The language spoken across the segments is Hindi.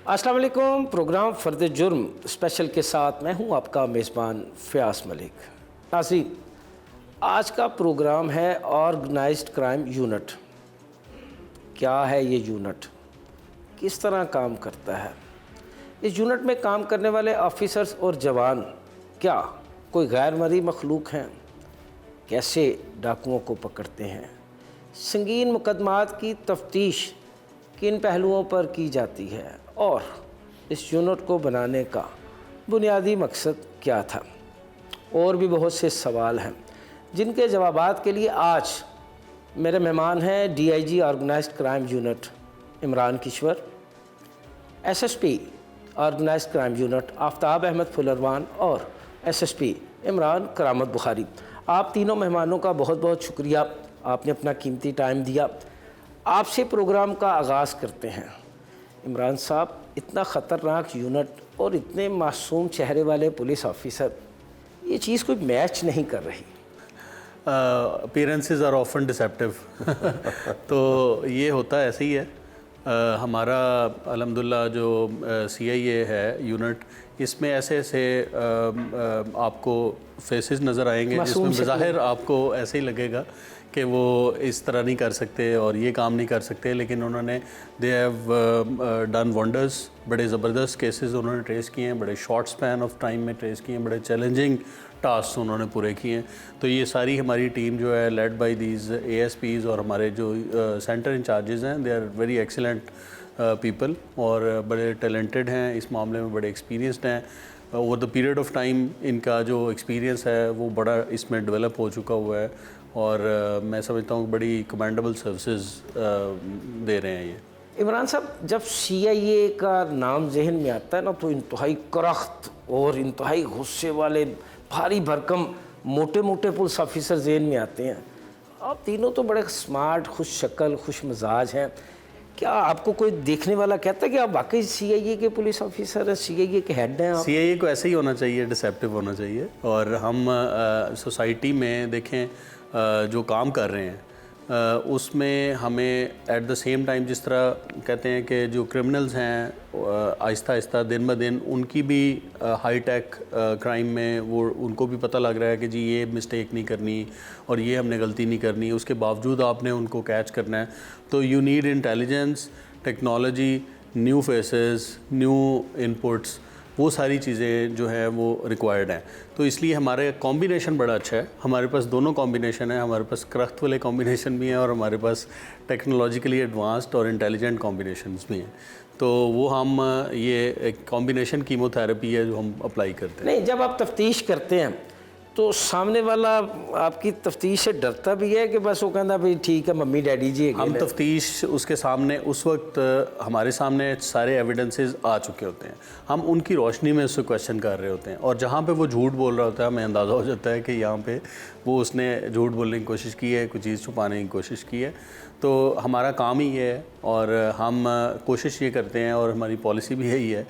अस्सलाम वालेकुम। प्रोग्राम फ़र्द जुर्म स्पेशल के साथ मैं हूं आपका मेज़बान फ़याज़ मलिक। नाज़रीन, आज का प्रोग्राम है ऑर्गेनाइज्ड क्राइम यूनिट। क्या है ये यूनिट, किस तरह काम करता है? इस यूनिट में काम करने वाले ऑफिसर्स और जवान क्या कोई गैर मर्ई मखलूक हैं? कैसे डाकुओं को पकड़ते हैं? संगीन मुकदमात की तफ्तीश किन पहलुओं पर की जाती है और इस यूनिट को बनाने का बुनियादी मकसद क्या था? और भी बहुत से सवाल हैं जिनके जवाबात के लिए आज मेरे मेहमान हैं DIG organised crime unit Imran Kishwar, SSP organised crime unit Aftab Ahmed Fularwan और SSP इमरान करामत बुखारी। आप तीनों मेहमानों का बहुत बहुत शुक्रिया, आपने अपना कीमती टाइम दिया। आपसे प्रोग्राम का आगाज़ करते हैं। इमरान साहब, इतना ख़तरनाक यूनिट और इतने मासूम चेहरे वाले पुलिस ऑफिसर, ये चीज़ कोई मैच नहीं कर रही। अपीयरेंसेस आर ऑफन डिसेप्टिव तो ये होता ऐसे ही है। हमारा अल्हम्दुलिल्लाह जो CIA है यूनिट, इसमें ऐसे ऐसे आपको फेसेस नज़र आएंगे जिसमें बज़ाहिर आपको ऐसे ही लगेगा कि वो इस तरह नहीं कर सकते और ये काम नहीं कर सकते, लेकिन उन्होंने दे हैव डन वंडर्स। बड़े ज़बरदस्त केसेस उन्होंने ट्रेस किए हैं, बड़े शॉर्ट स्पैन ऑफ टाइम में ट्रेस किए हैं, बड़े चैलेंजिंग टास्क उन्होंने पूरे किए हैं। तो ये सारी हमारी टीम जो है लेड बाय दीज ASPs और हमारे जो सेंटर इंचार्जेस हैं, they are very excellent people और बड़े टैलेंटेड हैं इस मामले में, बड़े एक्सपीरियंसड हैं। Over the period of time इनका जो एक्सपीरियंस है वो बड़ा इसमें डेवलप हो चुका हुआ है और मैं समझता हूँ बड़ी कमेंडेबल सर्विसेज दे रहे हैं ये। इमरान साहब, जब CIA का नाम जहन में आता है ना, तो इंतहाई करख्त और इंतहाई गुस्से वाले भारी भरकम मोटे मोटे पुलिस ऑफिसर जहन में आते हैं। आप तीनों तो बड़े स्मार्ट, खुश शक्ल, खुश मिजाज हैं। क्या आपको कोई देखने वाला कहता है कि आप वाकई CIA के पुलिस ऑफिसर हैं, CIA के हेड हैं आप? CIA को ऐसे ही होना चाहिए, डिसेप्टिव होना चाहिए। और हम सोसाइटी में देखें जो काम कर रहे हैं उसमें हमें एट द सेम टाइम, जिस तरह कहते हैं कि जो क्रिमिनल्स हैं आहिस्ता आहिस्ता दिन ब दिन उनकी भी हाई टेक क्राइम में वो उनको भी पता लग रहा है कि जी ये मिस्टेक नहीं करनी और ये हमने गलती नहीं करनी, उसके बावजूद आपने उनको कैच करना है। तो you need intelligence, technology, new faces, new inputs, वो सारी चीज़ें जो हैं वो रिक्वायर्ड हैं। तो इसलिए हमारे कॉम्बिनेशन बड़ा अच्छा है। हमारे पास दोनों कॉम्बिनेशन है, हमारे पास करख्त वाले कॉम्बिनेशन भी हैं और हमारे पास टेक्नोलॉजिकली एडवांस्ड और इंटेलिजेंट कॉम्बिनेशंस भी हैं। तो वो हम ये एक कॉम्बिनेशन कीमोथेरेपी है जो हम अप्लाई करते हैं। नहीं, जब आप तफ्तीश करते हैं तो सामने वाला आपकी तफ्तीश से डरता भी है कि बस वो कहता भाई ठीक है मम्मी डैडी जी? हम तफ्तीश उसके सामने उस वक्त हमारे सामने सारे एविडेंसेस आ चुके होते हैं, हम उनकी रोशनी में उससे क्वेश्चन कर रहे होते हैं और जहाँ पे वो झूठ बोल रहा होता है हमें अंदाज़ा हो जाता है कि यहाँ पे वो उसने झूठ बोलने की कोशिश की है, कोई चीज़ छुपाने की कोशिश की है। तो हमारा काम ही ये है और हम कोशिश ये करते हैं और हमारी पॉलिसी भी यही है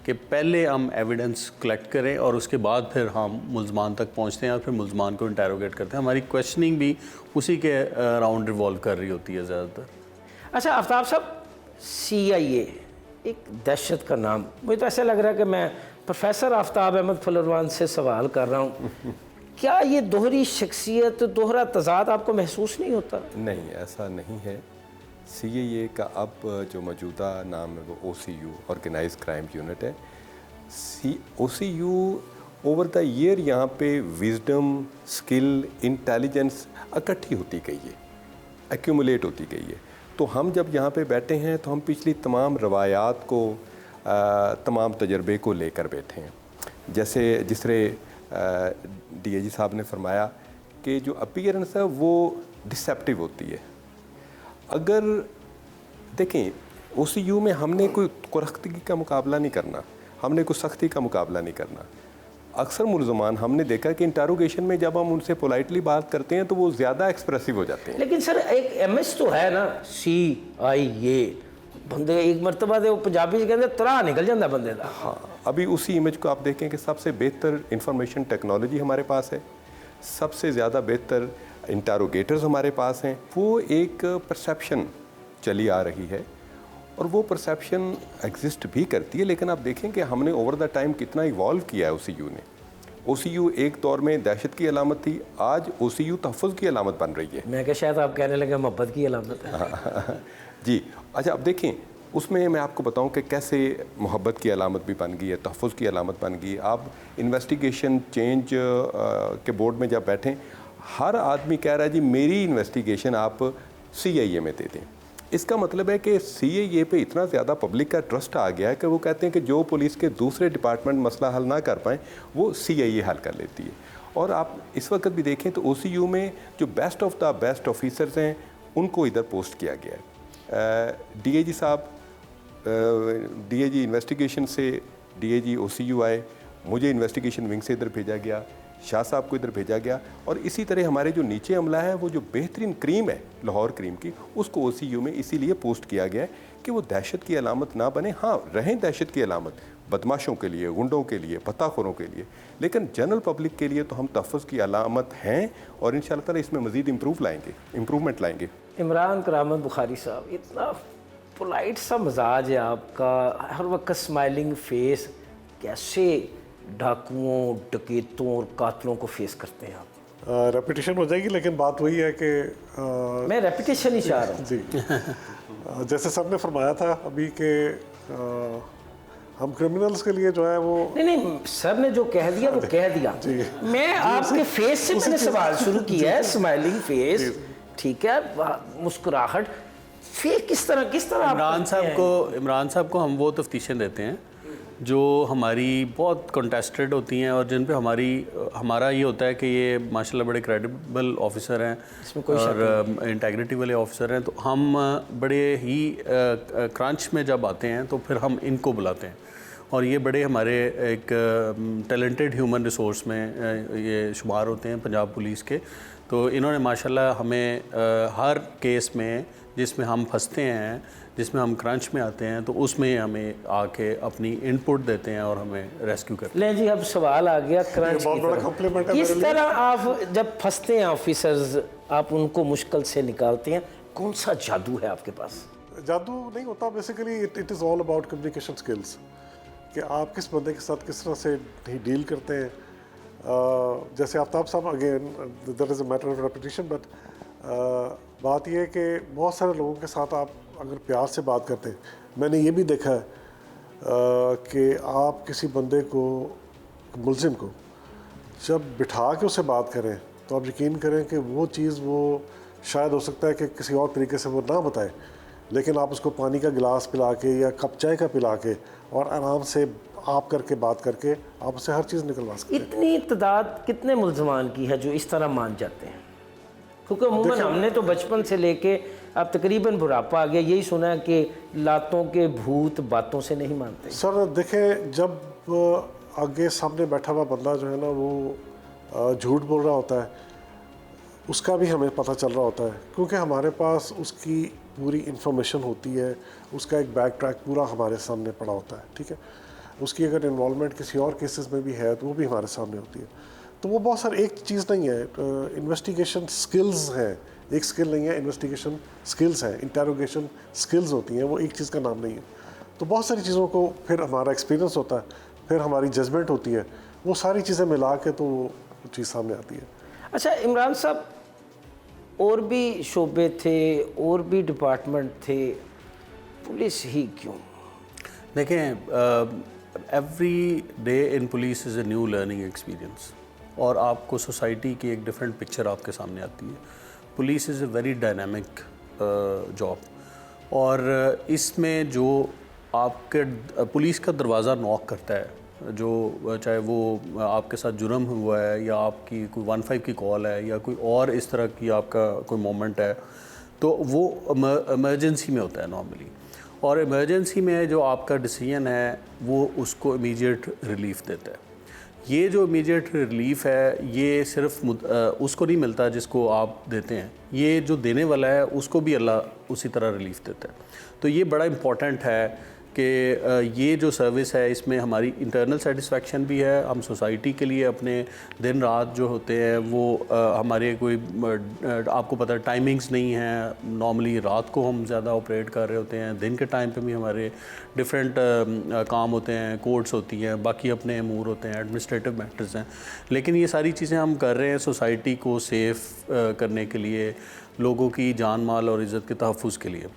कि पहले हम एविडेंस कलेक्ट करें और उसके बाद फिर हम मुल्ज़मान तक पहुंचते हैं और फिर मुल्ज़मान को इंटेरोगेट करते हैं। हमारी क्वेश्चनिंग भी उसी के राउंड रिवॉल्व कर रही होती है ज़्यादातर। अच्छा आफ्ताब साहब, CIA एक दहशत का नाम, मुझे तो ऐसा लग रहा है कि मैं प्रोफेसर आफ्ताब अहमद फुलरवान से सवाल कर रहा हूँ। क्या ये दोहरी शख्सियत, दोहरा तजाद आपको महसूस नहीं होता? नहीं, ऐसा नहीं है। CIA का अब जो मौजूदा नाम है वो OCU ऑर्गेनाइज क्राइम यूनिट है। OCU ओवर द ईयर यहाँ पे विजडम, स्किल, इंटेलिजेंस इकट्ठी होती गई है, एक्यूमुलेट होती गई है। तो हम जब यहाँ पे बैठे हैं तो हम पिछली तमाम रवायात को, तमाम तजर्बे को लेकर बैठे हैं। जैसे जिस तरह DIG साहब ने फरमाया कि जो अपीयरेंस है वो डिसेप्टिव होती है। अगर देखें OCU में हमने कोई करख्तगी का मुकाबला नहीं करना, हमने कोई सख्ती का मुकाबला नहीं करना। अक्सर मुल्ज़मान हमने देखा कि इंटरोगेशन में जब हम उनसे पोलाइटली बात करते हैं तो वो ज़्यादा एक्सप्रेसिव हो जाते हैं। लेकिन सर एक MS तो है ना, CIA बंदे एक मरतबा दे वो पंजाबी कहते त्राह निकल जाता बंदे का। हाँ, अभी उसी इमेज को आप देखें कि सबसे बेहतर इंफॉर्मेशन टेक्नोलॉजी हमारे पास है, सबसे ज़्यादा बेहतर इंटरोगेटर्स हमारे पास हैं। वो एक परसेप्शन चली आ रही है और वो परसेप्शन एग्जिस्ट भी करती है, लेकिन आप देखें कि हमने ओवर द टाइम कितना इवॉल्व किया है OCU ने। OCU एक दौर में दहशत की अलामत थी, आज OCU तहफ़्फ़ुज़ की अलामत बन रही है। मैं क्या शायद आप कहने लगे मोहब्बत की अलामत है। जी अच्छा, अब देखें उसमें मैं आपको बताऊं कि कैसे मोहब्बत की अलामत भी बन गई है, तहफ़्फ़ुज़ की अलामत बन गई है। आप इन्वेस्टिगेशन चेंज के बोर्ड में जब बैठें, हर आदमी कह रहा है जी मेरी इन्वेस्टिगेशन आप CIA में दे दें। इसका मतलब है कि CIA पे इतना ज़्यादा पब्लिक का ट्रस्ट आ गया है कि वो कहते हैं कि जो पुलिस के दूसरे डिपार्टमेंट मसला हल ना कर पाएँ वो CIA हल कर लेती है। और आप इस वक्त भी देखें तो OCU में जो best of the best officers हैं उनको इधर पोस्ट किया गया है। DIG साहब, DIG इन्वेस्टिगेशन से DIG OCU आए, मुझे इन्वेस्टिगेशन विंग से इधर भेजा गया, शाह साहब को इधर भेजा गया, और इसी तरह हमारे जो नीचे अमला है वो जो बेहतरीन क्रीम है लाहौर क्रीम की, उसको OCU में इसीलिए पोस्ट किया गया है कि वो दहशत की अलामत ना बने। हाँ, रहें दहशत की अलामत बदमाशों के लिए, गुंडों के लिए, पत्ताखोरों के लिए, लेकिन जनरल पब्लिक के लिए तो हम तहफ़्फ़ुज़ की अलामत हैं और इंशाअल्लाह ताला इसमें मज़ीद इम्प्रूवमेंट लाएंगे। इमरान करामत बुखारी साहब, इतना पोलाइट सा मिजाज है आपका, हर वक्त स्माइलिंग फेस, कैसे डाकुओं, डकैतों और कातलों को फेस करते हैं आप? रेपिटेशन हो जाएगी, लेकिन बात वही है कि मैं रेपिटेशन ही चाह रहा हूँ। जी जैसे सबने फरमाया था अभी कि हम क्रिमिनल्स के लिए जो है वो नहीं, सर ने जो कह दिया वो कह दिया। मैं आपके फेस से मैंने सवाल शुरू किया है, स्माइलिंग फेस, ठीक है, मुस्कुराहट, फिर किस तरह इमरान साहब को हम वो तफ्तीशें देते हैं जो हमारी बहुत कंटेस्टेड होती हैं और जिन पे हमारा ये होता है कि ये माशाल्लाह बड़े क्रेडिबल ऑफिसर हैं और इंटेग्रिटी वाले ऑफिसर हैं, तो हम बड़े ही क्रंच में जब आते हैं तो फिर हम इनको बुलाते हैं और ये बड़े हमारे एक टैलेंटेड ह्यूमन रिसोर्स में ये शुमार होते हैं पंजाब पुलिस के। तो इन्होंने माशाल्लाह हमें हर केस में जिसमें हम फंसते हैं, जिसमें हम क्रंच में आते हैं, तो उसमें हमें आके अपनी इनपुट देते हैं और हमें रेस्क्यू करते हैं। ले जी, अब सवाल आ गया क्रंच बहुत बड़ा कॉम्प्लीमेंट है। किस तरह आप जब फंसते हैं ऑफिसर्स, आप उनको मुश्किल से निकालते हैं, कौन सा जादू है आपके पास? जादू नहीं होता, basically it is all about communication skills, कि आप किस बंदे के साथ किस तरह से डील करते हैं। जैसे आफ्ताब साहब, again there is a matter of repetition, but बात यह है कि बहुत सारे लोगों के साथ आप अगर प्यार से बात करते हैं, मैंने ये भी देखा है कि आप किसी बंदे को, मुलजिम को जब बिठा के उससे बात करें तो आप यकीन करें कि वो चीज़ वो शायद हो सकता है कि किसी और तरीके से वो ना बताए, लेकिन आप उसको पानी का गिलास पिला के या कप चाय का पिला के और आराम से आप करके बात करके आप उससे हर चीज़ निकलवा सकते हैं। इतनी तादाद कितने मुल्जमान की है जो इस तरह मान जाते हैं? क्योंकि अमूमन हमने तो बचपन से लेके अब तकरीबन बुढ़ापा आ गया यही सुना है कि लातों के भूत बातों से नहीं मानते। सर देखें, जब आगे सामने बैठा हुआ बंदा जो है ना वो झूठ बोल रहा होता है, उसका भी हमें पता चल रहा होता है, क्योंकि हमारे पास उसकी पूरी इन्फॉर्मेशन होती है, उसका एक बैक ट्रैक पूरा हमारे सामने पड़ा होता है, ठीक है। उसकी अगर इन्वॉल्वमेंट किसी और केसेस में भी है तो वो भी हमारे सामने होती है। तो वो बहुत सारे, एक चीज़ नहीं है, इन्वेस्टिगेशन स्किल्स हैं, एक स्किल नहीं है, इन्वेस्टिगेशन स्किल्स हैं, इंटेरोगेशन स्किल्स होती हैं, वो एक चीज़ का नाम नहीं है। तो बहुत सारी चीज़ों को फिर हमारा एक्सपीरियंस होता है, फिर हमारी जजमेंट होती है, वो सारी चीज़ें मिला के तो वो चीज़ सामने आती है। अच्छा इमरान साहब, और भी शोबे थे, और भी डिपार्टमेंट थे, पुलिस ही क्यों? देखें, every day in police is a new learning experience और आपको सोसाइटी की एक डिफरेंट पिक्चर आपके सामने आती है। Police is a very dynamic job और इसमें जो आपके पुलिस का दरवाज़ा नॉक करता है, जो चाहे वो आपके साथ जुर्म हुआ है या आपकी कोई 15 की कॉल है या कोई और इस तरह की आपका कोई मोमेंट है, तो वो इमरजेंसी में होता है नॉर्मली। और इमरजेंसी में जो आपका डिसीजन है वो उसको इमीडिएट रिलीफ देता है। ये जो इमीडिएट रिलीफ है ये सिर्फ उसको नहीं मिलता जिसको आप देते हैं, ये जो देने वाला है उसको भी अल्लाह उसी तरह रिलीफ देता है। तो ये बड़ा इम्पॉर्टेंट है कि ये जो सर्विस है इसमें हमारी इंटरनल सेटिस्फेक्शन भी है, हम सोसाइटी के लिए अपने दिन रात जो होते हैं वो हमारे कोई आपको पता है टाइमिंग्स नहीं है, नॉर्मली रात को हम ज़्यादा ऑपरेट कर रहे होते हैं, दिन के टाइम पे भी हमारे डिफरेंट काम होते हैं, कोर्ट्स होती हैं, बाकी अपने अमूर होते हैं, एडमिनिस्ट्रेटिव मैटर्स हैं, लेकिन ये सारी चीज़ें हम कर रहे हैं सोसाइटी को सेफ़ करने के लिए, लोगों की जान माल और इज़्ज़त के तहफ़्फ़ुज़ के लिए।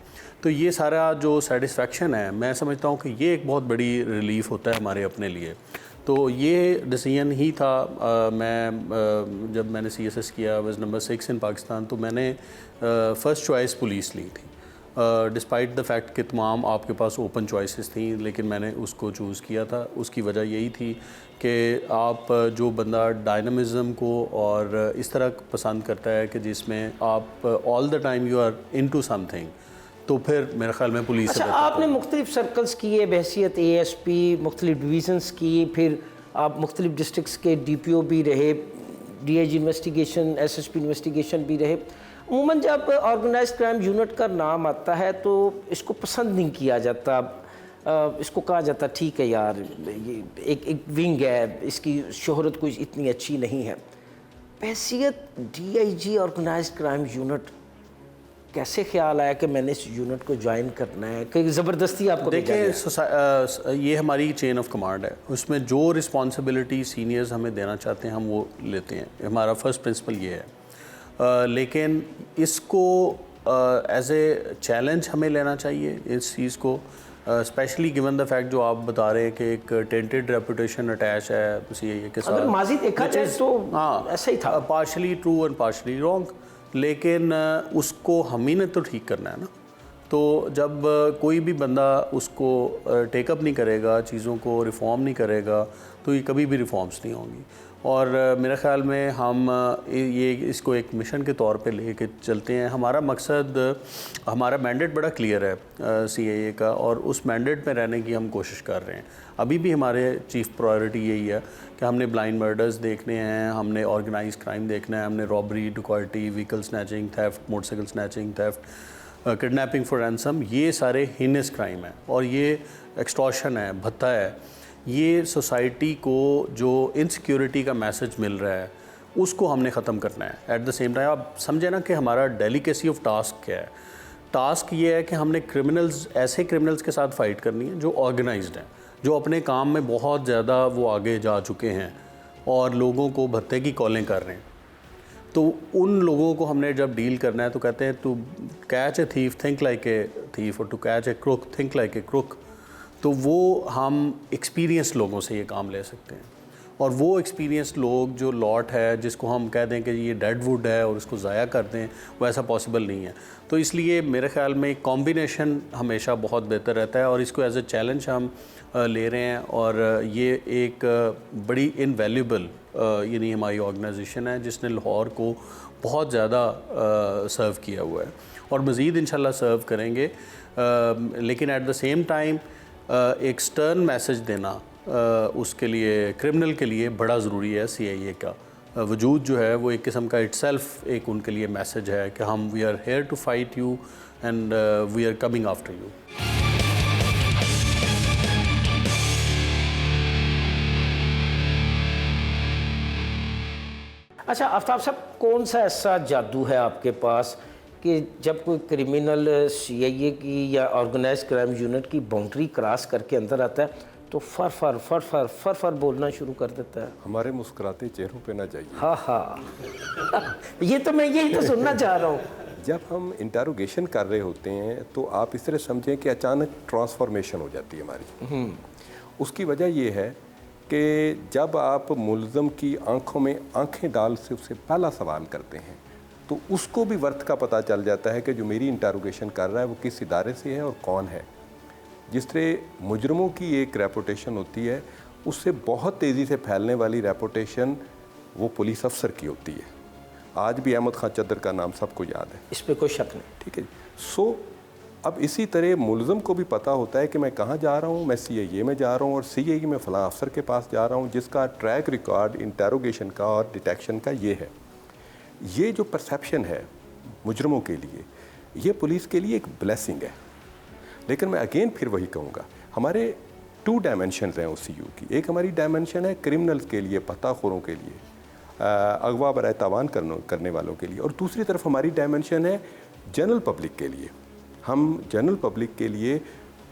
तो ये सारा जो सेटिस्फेक्शन है, मैं समझता हूँ कि ये एक बहुत बड़ी रिलीफ़ होता है हमारे अपने लिए। तो ये डिसीजन ही था। जब मैंने CSS किया, वाज नंबर 6 इन पाकिस्तान, तो मैंने फ़र्स्ट चॉइस पुलिस ली थी, डिस्पाइट द फैक्ट कि तमाम आपके पास ओपन चॉइसेस थी, लेकिन मैंने उसको चूज़ किया था। उसकी वजह यही थी कि आप जो बंदा डायनामिज़म को और इस तरह पसंद करता है कि जिसमें आप all the time you are into something, तो फिर मेरे ख्याल में पुलिस अच्छा, आपने मुख्तलिफ सर्कल्स किए बहैसियत ASP, मुख्तलिफ डिवीज़न्स की, फिर आप मुख्तलिफ डिस्ट्रिक्ट्स के DPO भी रहे, DIG इन्वेस्टिगेशन, SSP इन्वेस्टिगेशन भी रहे। उमूमन जब ऑर्गेनाइज्ड क्राइम यूनिट का नाम आता है तो इसको पसंद नहीं किया जाता, इसको कहा जाता ठीक है यार, ये एक विंग है, इसकी शोहरत कोई इतनी अच्छी नहीं है। बहैसियत DIG ऑर्गेनाइज्ड क्राइम यूनिट कैसे ख्याल आया कि मैंने इस यूनिट को ज्वाइन करना है, कि ज़बरदस्ती आपको? देखिए, ये हमारी चेन ऑफ कमांड है, उसमें जो रिस्पॉन्सिबिलिटी सीनियर्स हमें देना चाहते हैं हम वो लेते हैं, हमारा फर्स्ट प्रिंसिपल ये है। लेकिन इसको एज ए चैलेंज हमें लेना चाहिए इस चीज़ को, स्पेशली गिवन द फैक्ट जो आप बता रहे हैं कि एक टेंटेड रेपुटेशन अटैच है CIA के साथ। अगर माजी देखा जाए तो ऐसा ही था, partially true and partially wrong, लेकिन उसको हम ही ने तो ठीक करना है ना। तो जब कोई भी बंदा उसको टेकअप नहीं करेगा, चीज़ों को रिफ़ॉर्म नहीं करेगा, तो ये कभी भी रिफ़ॉर्म्स नहीं होंगी। और मेरे ख़्याल में हम ये इसको एक मिशन के तौर पे लेके चलते हैं। हमारा मकसद, हमारा मैंडेट बड़ा क्लियर है CIA का, और उस मैंडेट में रहने की हम कोशिश कर रहे हैं। अभी भी हमारे चीफ़ प्रायोरिटी यही है कि हमने ब्लाइंड मर्डर्स देखने हैं, हमने ऑर्गेनाइज्ड क्राइम देखना है, हमने रॉबरी, डकैती, vehicle snatching, theft, motorcycle snatching, theft, kidnapping for ransom, ये सारे हिनेस क्राइम हैं, और ये एक्सटॉर्शन है, भत्ता है। ये सोसाइटी को जो इनसिक्योरिटी का मैसेज मिल रहा है उसको हमने ख़त्म करना है। एट द सेम टाइम आप समझे ना कि हमारा डेलिकेसी ऑफ टास्क क्या है। टास्क ये है कि हमने ऐसे क्रिमिनल्स के साथ फ़ाइट करनी है जो ऑर्गेनाइज्ड हैं, जो अपने काम में बहुत ज़्यादा वो आगे जा चुके हैं और लोगों को भत्ते की कॉलें कर रहे हैं। तो उन लोगों को हमने जब डील करना है तो कहते हैं to catch a thief think like a thief, और to catch a crook think like a crook. तो वो हम एक्सपीरियंस लोगों से ये काम ले सकते हैं, और वो एक्सपीरियंस लोग जो लॉट है जिसको हम कह दें कि ये डेड वुड है और उसको ज़ाया कर दें, वो ऐसा पॉसिबल नहीं है। तो इसलिए मेरे ख़्याल में कॉम्बिनेशन हमेशा बहुत बेहतर रहता है, और इसको एज ए चैलेंज हम ले रहे हैं। और ये एक बड़ी इनवैल्यूबल यानी हमारी ऑर्गेनाइजेशन है जिसने लाहौर को बहुत ज़्यादा सर्व किया हुआ है, और मज़ीद इंशाल्लाह सर्व करेंगे। लेकिन एट द सेम टाइम एक स्टर्न मैसेज देना उसके लिए, क्रिमिनल के लिए बड़ा ज़रूरी है। CIA का वजूद जो है वो एक किस्म का इटसेल्फ एक उनके लिए मैसेज है कि हम we are here to fight you and we are coming after you. अच्छा आफ्ताब साहब, कौन सा ऐसा जादू है आपके पास कि जब कोई क्रिमिनल CIA की या ऑर्गेनाइज्ड क्राइम यूनिट की बाउंड्री क्रॉस करके अंदर आता है तो फर फर फर फर फर फर बोलना शुरू कर देता है? हमारे मुस्कुराते चेहरों पे ना जाइए। हाँ हाँ ये तो मैं यही तो सुनना चाह रहा हूँ। जब हम इंटरोगेशन कर रहे होते हैं तो आप इस तरह समझें कि अचानक ट्रांसफॉर्मेशन हो जाती है हमारी। उसकी वजह ये है कि जब आप मुलज़म की आंखों में आंखें डाल से उससे पहला सवाल करते हैं तो उसको भी वर्थ का पता चल जाता है कि जो मेरी इंटरोगेशन कर रहा है वो किस इदारे से है और कौन है। जिस तरह मुजरमों की एक रेपुटेशन होती है, उससे बहुत तेज़ी से फैलने वाली रेपुटेशन वो पुलिस अफसर की होती है। आज भी अहमद खान चद्दर का नाम सबको याद है, इस पर कोई शक नहीं। ठीक है। सो अब इसी तरह मुलज़म को भी पता होता है कि मैं कहाँ जा रहा हूँ, मैं CIA में जा रहा हूँ, और CIA में फ़लाँ अफसर के पास जा रहा हूँ जिसका ट्रैक रिकॉर्ड इंटरोगेशन का और डिटेक्शन का ये है। ये जो परसेप्शन है मुजरमों के लिए, ये पुलिस के लिए एक ब्लेसिंग है। लेकिन मैं अगेन फिर वही कहूँगा, हमारे 2 डायमेंशंस हैं OCU की। एक हमारी डायमेंशन है क्रिमिनल्स के लिए, पताखोरों के लिए, अगवा बराए तावान करने वालों के लिए, और दूसरी तरफ हमारी डायमेंशन है जनरल पब्लिक के लिए। हम जनरल पब्लिक के लिए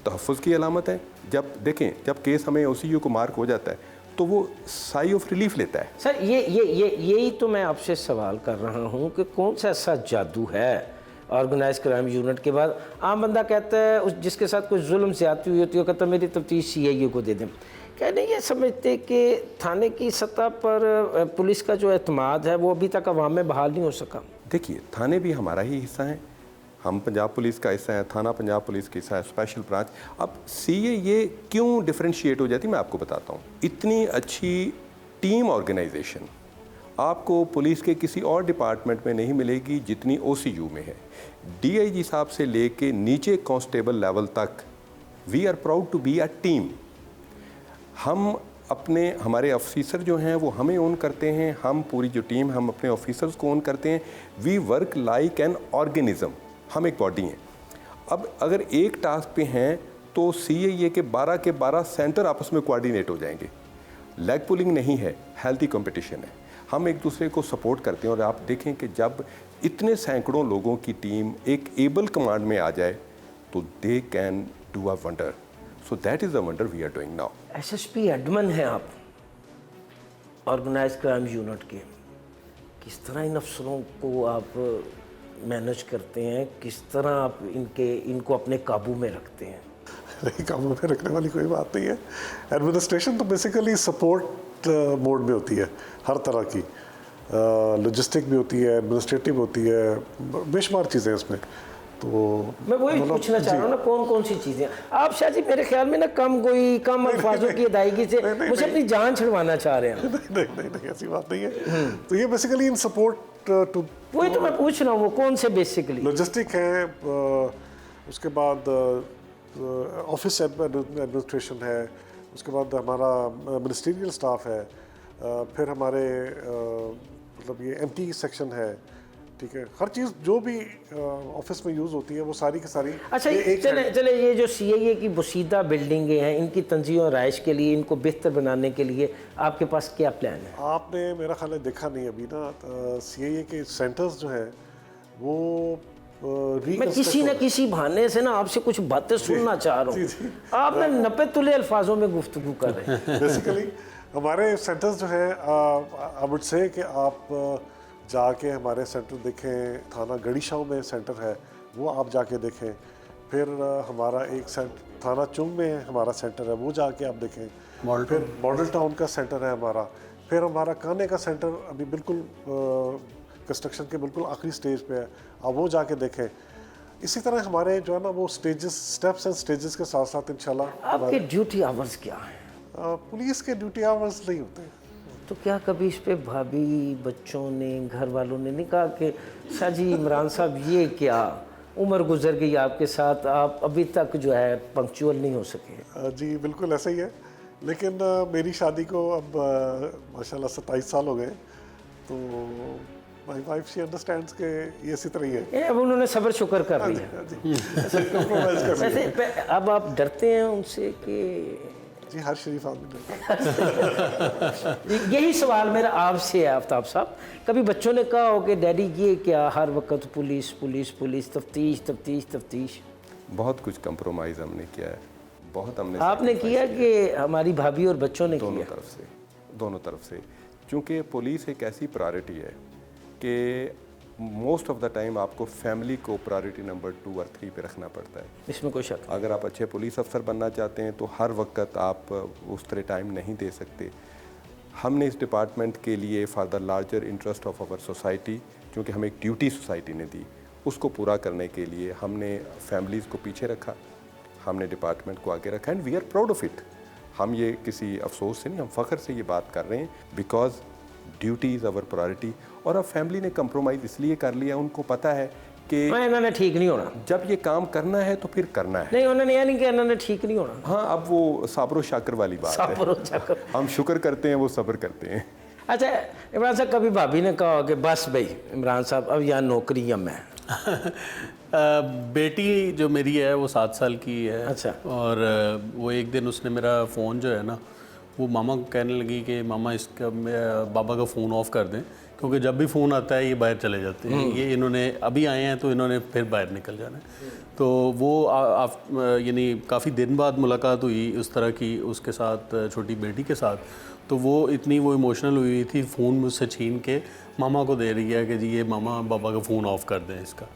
तहफ़्फ़ुज़ की अलामत है। जब देखें, जब केस हमें OCU को मार्क हो जाता है तो वो साई ऑफ रिलीफ लेता है। सर यही तो मैं आपसे सवाल कर रहा हूँ कि कौन सा ऐसा जादू है ऑर्गेनाइज क्राइम यूनिट के बाद। आम बंदा कहता है उस जिसके साथ कोई जुल्म ज्यादती हुई होती है, कहता है मेरी तफ्तीश CIA को दे दें। क्या नहीं ये समझते कि थाने की सतह पर पुलिस का जो एतमाद है वो अभी तक अवाम में बहाल नहीं हो सका? देखिए, थाने भी हमारा ही हिस्सा है, हम पंजाब पुलिस का हिस्सा है, थाना पंजाब पुलिस का हिस्सा है, स्पेशल ब्रांच। अब CIA क्यों डिफरेंशिएट हो जाती है मैं आपको बताता हूँ। इतनी अच्छी टीम ऑर्गेनाइजेशन आपको पुलिस के किसी और डिपार्टमेंट में नहीं मिलेगी जितनी OCU में है। DIG साहब से लेके नीचे कांस्टेबल लेवल तक, we are proud to be a team. हम हमारे ऑफिसर जो हैं वो हमें ओन करते हैं, हम पूरी जो टीम हम अपने ऑफिसर्स को ओन करते हैं। We work like an organism, हम एक बॉडी हैं। अब अगर एक टास्क पे हैं तो CIA के 12 के 12 सेंटर आपस में कोऑर्डिनेट हो जाएंगे। लेग पुलिंग नहीं है, हेल्थी कंपटीशन है। हम एक दूसरे को सपोर्ट करते हैं, और आप देखें कि जब इतने सैकड़ों लोगों की टीम एक एबल कमांड में आ जाए तो they can do a wonder. So that is the wonder we are doing now. SSP admin हैं आप ऑर्गेनाइज क्राइम यूनिट के। किस तरह इन अफसरों को आप मैनेज करते हैं, किस तरह आप इनको अपने काबू में रखते हैं? नहीं, काबू में रखने वाली कोई बात नहीं है। एडमिनिस्ट्रेशन तो बेसिकली सपोर्ट मोड में होती है, हर तरह की लॉजिस्टिक भी होती है, एडमिनिस्ट्रेटिव होती है, बेशुमार चीज़ें इसमें। तो मैं वही पूछना चाह रहा हूँ ना, कौन कौन सी चीज़ें आप शाह जी मेरे ख्याल में ना कम अल्फाजों की अदायगी से मुझे अपनी जान छुड़वाना चाह रहे हैं। नहीं, ऐसी बात नहीं है। तो ये बेसिकली इन सपोर्ट टू, वही तो मैं पूछ रहा हूँ, वो कौन से बेसिकली? लॉजिस्टिक है, उसके बाद ऑफिस एडमिनिस्ट्रेशन है, उसके बाद हमारा मिनिस्ट्रियल स्टाफ है, फिर हमारे मतलब ये MT सेक्शन है, ठीक है। हर चीज़ जो भी ऑफिस में यूज़ होती है वो सारी की सारी। अच्छा, चले ये जो CIA की बुसीदा बिल्डिंगें हैं, इनकी तंजीम और राइश के लिए, इनको बेहतर बनाने के लिए आपके पास क्या प्लान है? आपने मेरा ख्याल है देखा नहीं अभी ना, CIA के सेंटर्स जो हैं वो मैं किसी न किसी बहाने से ना आपसे कुछ बातें सुनना चाह रहा हूँ। आप ना 90 तुले अल्फाजों में गुफ्तगू कर रहे हैं। बेसिकली हमारे सेंटर्स जो है, आई वुड से कि आप जाके हमारे सेंटर देखें। थाना गढ़ीशाव में सेंटर है, वो आप जाके देखें। फिर हमारा एक थाना चुंग में हमारा सेंटर है, वो जाके आप देखें। फिर मॉडल टाउन का सेंटर है हमारा। फिर हमारा काने का सेंटर अभी बिल्कुल कंस्ट्रक्शन के बिल्कुल आखिरी स्टेज पे है, आप वो जाके देखें। इसी तरह हमारे जो है ना वो स्टेप्स एंड स्टेजेस के साथ साथ इंशाल्लाह। आपके ड्यूटी आवर्स क्या हैं? पुलिस के ड्यूटी आवर्स नहीं होते। तो क्या कभी इस पे भाभी, बच्चों ने, घर वालों ने नहीं कहा कि शाह जी इमरान साहब ये क्या उम्र गुजर गई आपके साथ, आप अभी तक जो है पंक्चुअल नहीं हो सके? जी बिल्कुल ऐसा ही है, लेकिन मेरी शादी को अब माशाल्लाह 27 साल हो गए, तो माय वाइफ शी अंडरस्टैंड्स के ये इसी तरह ही है। अब उन्होंने सब्र शुक्र कर लिया। वैसे अब आप डरते हैं उनसे कि? जी, हर शरीफ आदमी। यही सवाल मेरा आपसे है आफ्ताब साहब, कभी बच्चों ने कहा हो कि डैडी ये क्या हर वक्त पुलिस पुलिस पुलिस, तफ्तीश तफ्तीश तफ्तीश? बहुत कुछ कंप्रोमाइज़ हमने किया है, बहुत हमने आपने किया कि हमारी भाभी और बच्चों ने दोनों किया? दोनों तरफ से, क्योंकि पुलिस एक ऐसी प्रायोरिटी है कि मोस्ट ऑफ द टाइम आपको फैमिली को प्रायोरिटी नंबर 2 और 3 पे रखना पड़ता है। इसमें कोई शक? अगर आप अच्छे पुलिस अफसर बनना चाहते हैं तो हर वक्त आप उस तरह टाइम नहीं दे सकते। हमने इस डिपार्टमेंट के लिए for the larger interest of our society, क्योंकि हमें एक ड्यूटी सोसाइटी ने दी, उसको पूरा करने के लिए हमने फैमिलीज़ को पीछे रखा, हमने डिपार्टमेंट को आगे रखा, and we are proud of it. हम ये किसी अफसोस से नहीं, हम फ़ख्र से ये बात कर रहे हैं, because duty is our priority. और अब फैमिली ने कंप्रोमाइज़ इसलिए कर लिया, उनको पता है कि इन्होंने ठीक नहीं होना, जब ये काम करना है तो फिर करना है। नहीं उन्होंने यह नहीं कि इन्होंने ठीक नहीं होना। हाँ, अब वो साबर शाकर वाली बात है, हम शुक्र करते हैं, वो सब्र करते हैं। अच्छा इमरान साहब, कभी भाभी ने कहा कि बस भाई इमरान साहब अब यहाँ नौकरी हम है? बेटी जो मेरी है वो 7 साल की है। अच्छा। और वो एक दिन उसने मेरा फ़ोन जो है ना, वो मामा को कहने लगी कि मामा इसका बाबा का फ़ोन ऑफ़ कर दें, क्योंकि जब भी फ़ोन आता है ये बाहर चले जाते हैं। ये इन्होंने अभी आए हैं तो इन्होंने फिर बाहर निकल जाना है। तो वो यानी काफ़ी दिन बाद मुलाकात हुई उस तरह की उसके साथ, छोटी बेटी के साथ। तो वो इतनी वो इमोशनल हुई थी, फ़ोन मुझसे छीन के मामा को दे रही है कि जी ये मामा बाबा का फ़ोन ऑफ़ कर दें इसका।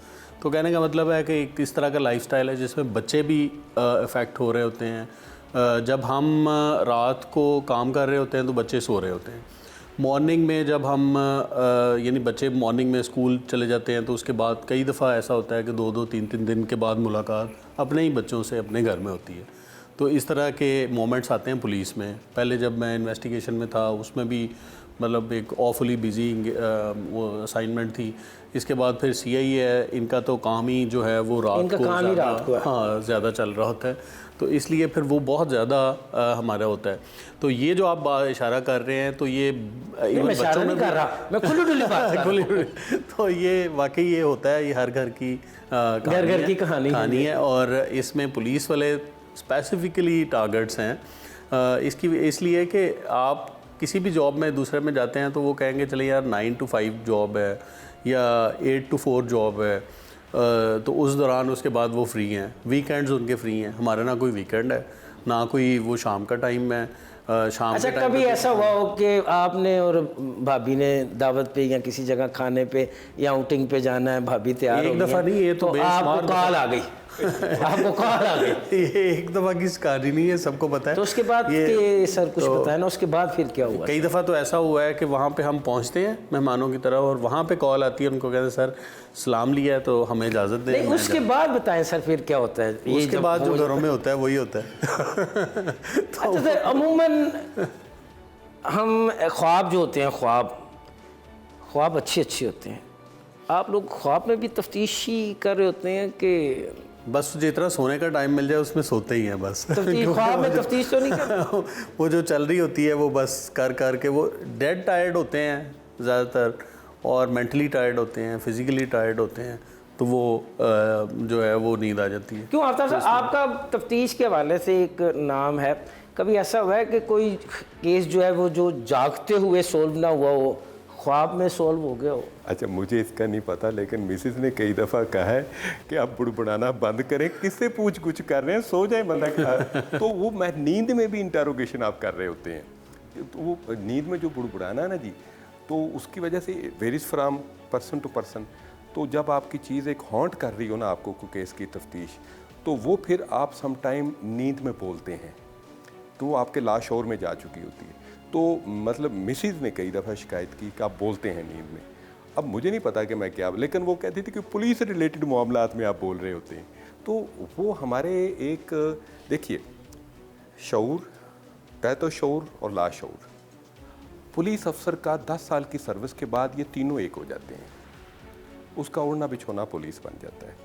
तो कहने का मतलब है कि एक इस तरह का लाइफस्टाइल है जिसमें बच्चे भी इफ़ेक्ट हो रहे होते हैं। जब हम रात को काम कर रहे होते हैं तो बच्चे सो रहे होते हैं। मॉर्निंग में जब हम यानी बच्चे मॉर्निंग में स्कूल चले जाते हैं तो उसके बाद कई दफ़ा ऐसा होता है कि 2-2, 3-3 दिन के बाद मुलाकात अपने ही बच्चों से अपने घर में होती है। तो इस तरह के मोमेंट्स आते हैं पुलिस में। पहले जब मैं इन्वेस्टिगेशन में था उसमें भी मतलब एक ऑफुली बिजी वो असाइनमेंट थी। इसके बाद फिर सीआईए है, इनका तो काम ही जो है वो रात इनका को काम ही रात को है। हाँ ज़्यादा चल रहा होता है, तो इसलिए फिर वो बहुत ज़्यादा हमारा होता है। तो ये जो आप इशारा कर रहे हैं तो ये मैं इशारा नहीं कर रहा, मैं खुली डुली बात कर रहा हूं। तो ये वाकई ये होता है, ये हर घर की घर की कहानी है। और इसमें पुलिस वाले स्पेसिफिकली टारगेट्स हैं इसकी, इसलिए कि आप किसी भी जॉब में दूसरे में जाते हैं तो वो कहेंगे चले यार 9 to 5 जॉब है या 8 to 4 जॉब है, तो उस दौरान उसके बाद वो फ्री हैं, वीकेंड्स उनके फ्री हैं। हमारा ना कोई वीकेंड है ना कोई वो शाम का टाइम है। शाम अच्छा, के टाइम कभी ऐसा हुआ हो कि आपने और भाभी ने दावत पे या किसी जगह खाने पे या आउटिंग पे जाना है, भाभी तैयार हो एक दफ़ा नहीं, ये तो आपको कॉल आ गई आपको कॉल आ गई। ये एक दफ़ा की कहानी नहीं है, सबको पता है। तो उसके बाद ये सर कुछ बताया ना, उसके बाद फिर क्या हुआ? कई दफ़ा तो ऐसा हुआ है कि वहाँ पे हम पहुँचते हैं मेहमानों की तरह और वहाँ पे कॉल आती है, उनको कहते हैं सर सलाम लिया है तो हमें इजाज़त दें। नहीं, उसके बाद बताएं सर फिर क्या होता है? ये उसके बाद जो घरों में होता है वही होता है। अच्छा सर, अमूमन हम ख्वाब जो होते हैं, ख्वाब अच्छे होते हैं। आप लोग ख्वाब में भी तफ्तीश ही कर रहे होते हैं कि बस जितना सोने का टाइम मिल जाए उसमें सोते ही हैं बस। ख्वाब में तफ्तीश तो नहीं कर वो जो चल रही होती है वो बस कर के वो डेड टायर्ड होते हैं ज़्यादातर, और मेंटली टायर्ड होते हैं, फिज़िकली टायर्ड होते हैं, तो वो जो है वो नींद आ जाती है। क्यों आफ्ताब साहब, आपका तफ्तीश के हवाले से एक नाम है, कभी ऐसा हुआ है कि कोई केस जो है वो जो जागते हुए सोल्व ना हुआ हो, ख्वाब में सोल्व हो गया हो? अच्छा, मुझे इसका नहीं पता, लेकिन मिसिस ने कई दफ़ा कहा है कि आप बुड़बुड़ाना बंद करें, किससे पूछ कुछ कर रहे हैं, सो जाए बंदा। तो वो मैं नींद में भी इंटरोगेशन आप कर रहे होते हैं, तो वो नींद में जो बुड़बुड़ाना है ना जी, तो उसकी वजह से varies from person to person. तो जब आपकी चीज़ एक हॉन्ट कर रही हो ना आपको केस की तफ्तीश, तो वो फिर आप सम टाइम नींद में बोलते हैं, तो वो आपके लाश और में जा चुकी होती है। तो मतलब मिसिज ने कई दफ़ा शिकायत की कि आप बोलते हैं नींद में। अब मुझे नहीं पता कि मैं क्या, लेकिन वो कहती थी कि पुलिस रिलेटेड मामलात में आप बोल रहे होते हैं। तो वो हमारे एक, देखिए, शऊर, तहत शऊर और ला शऊर, पुलिस अफसर का 10 साल की सर्विस के बाद ये तीनों एक हो जाते हैं। उसका ओढ़ना बिछोना पुलिस बन जाता है।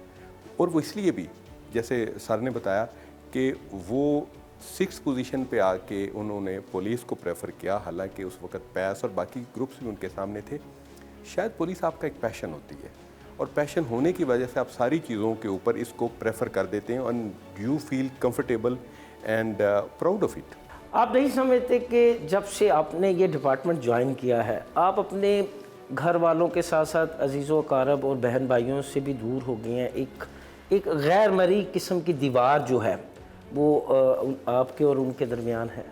और वो इसलिए भी, जैसे सर ने बताया कि वो 6th पोजीशन पे आके उन्होंने पुलिस को प्रेफर किया, हालांकि उस वक्त पैस और बाकी ग्रुप्स भी उनके सामने थे। शायद पुलिस आपका एक पैशन होती है, और पैशन होने की वजह से आप सारी चीज़ों के ऊपर इसको प्रेफर कर देते हैं, and you feel comfortable and proud of it. आप नहीं समझते कि जब से आपने ये डिपार्टमेंट ज्वाइन किया है, आप अपने घर वालों के साथ साथ अजीज़ो अकारब और बहन भाइयों से भी दूर हो गए हैं? एक गैर मरी किस्म की दीवार जो है वो आपके और उनके दरमियान है।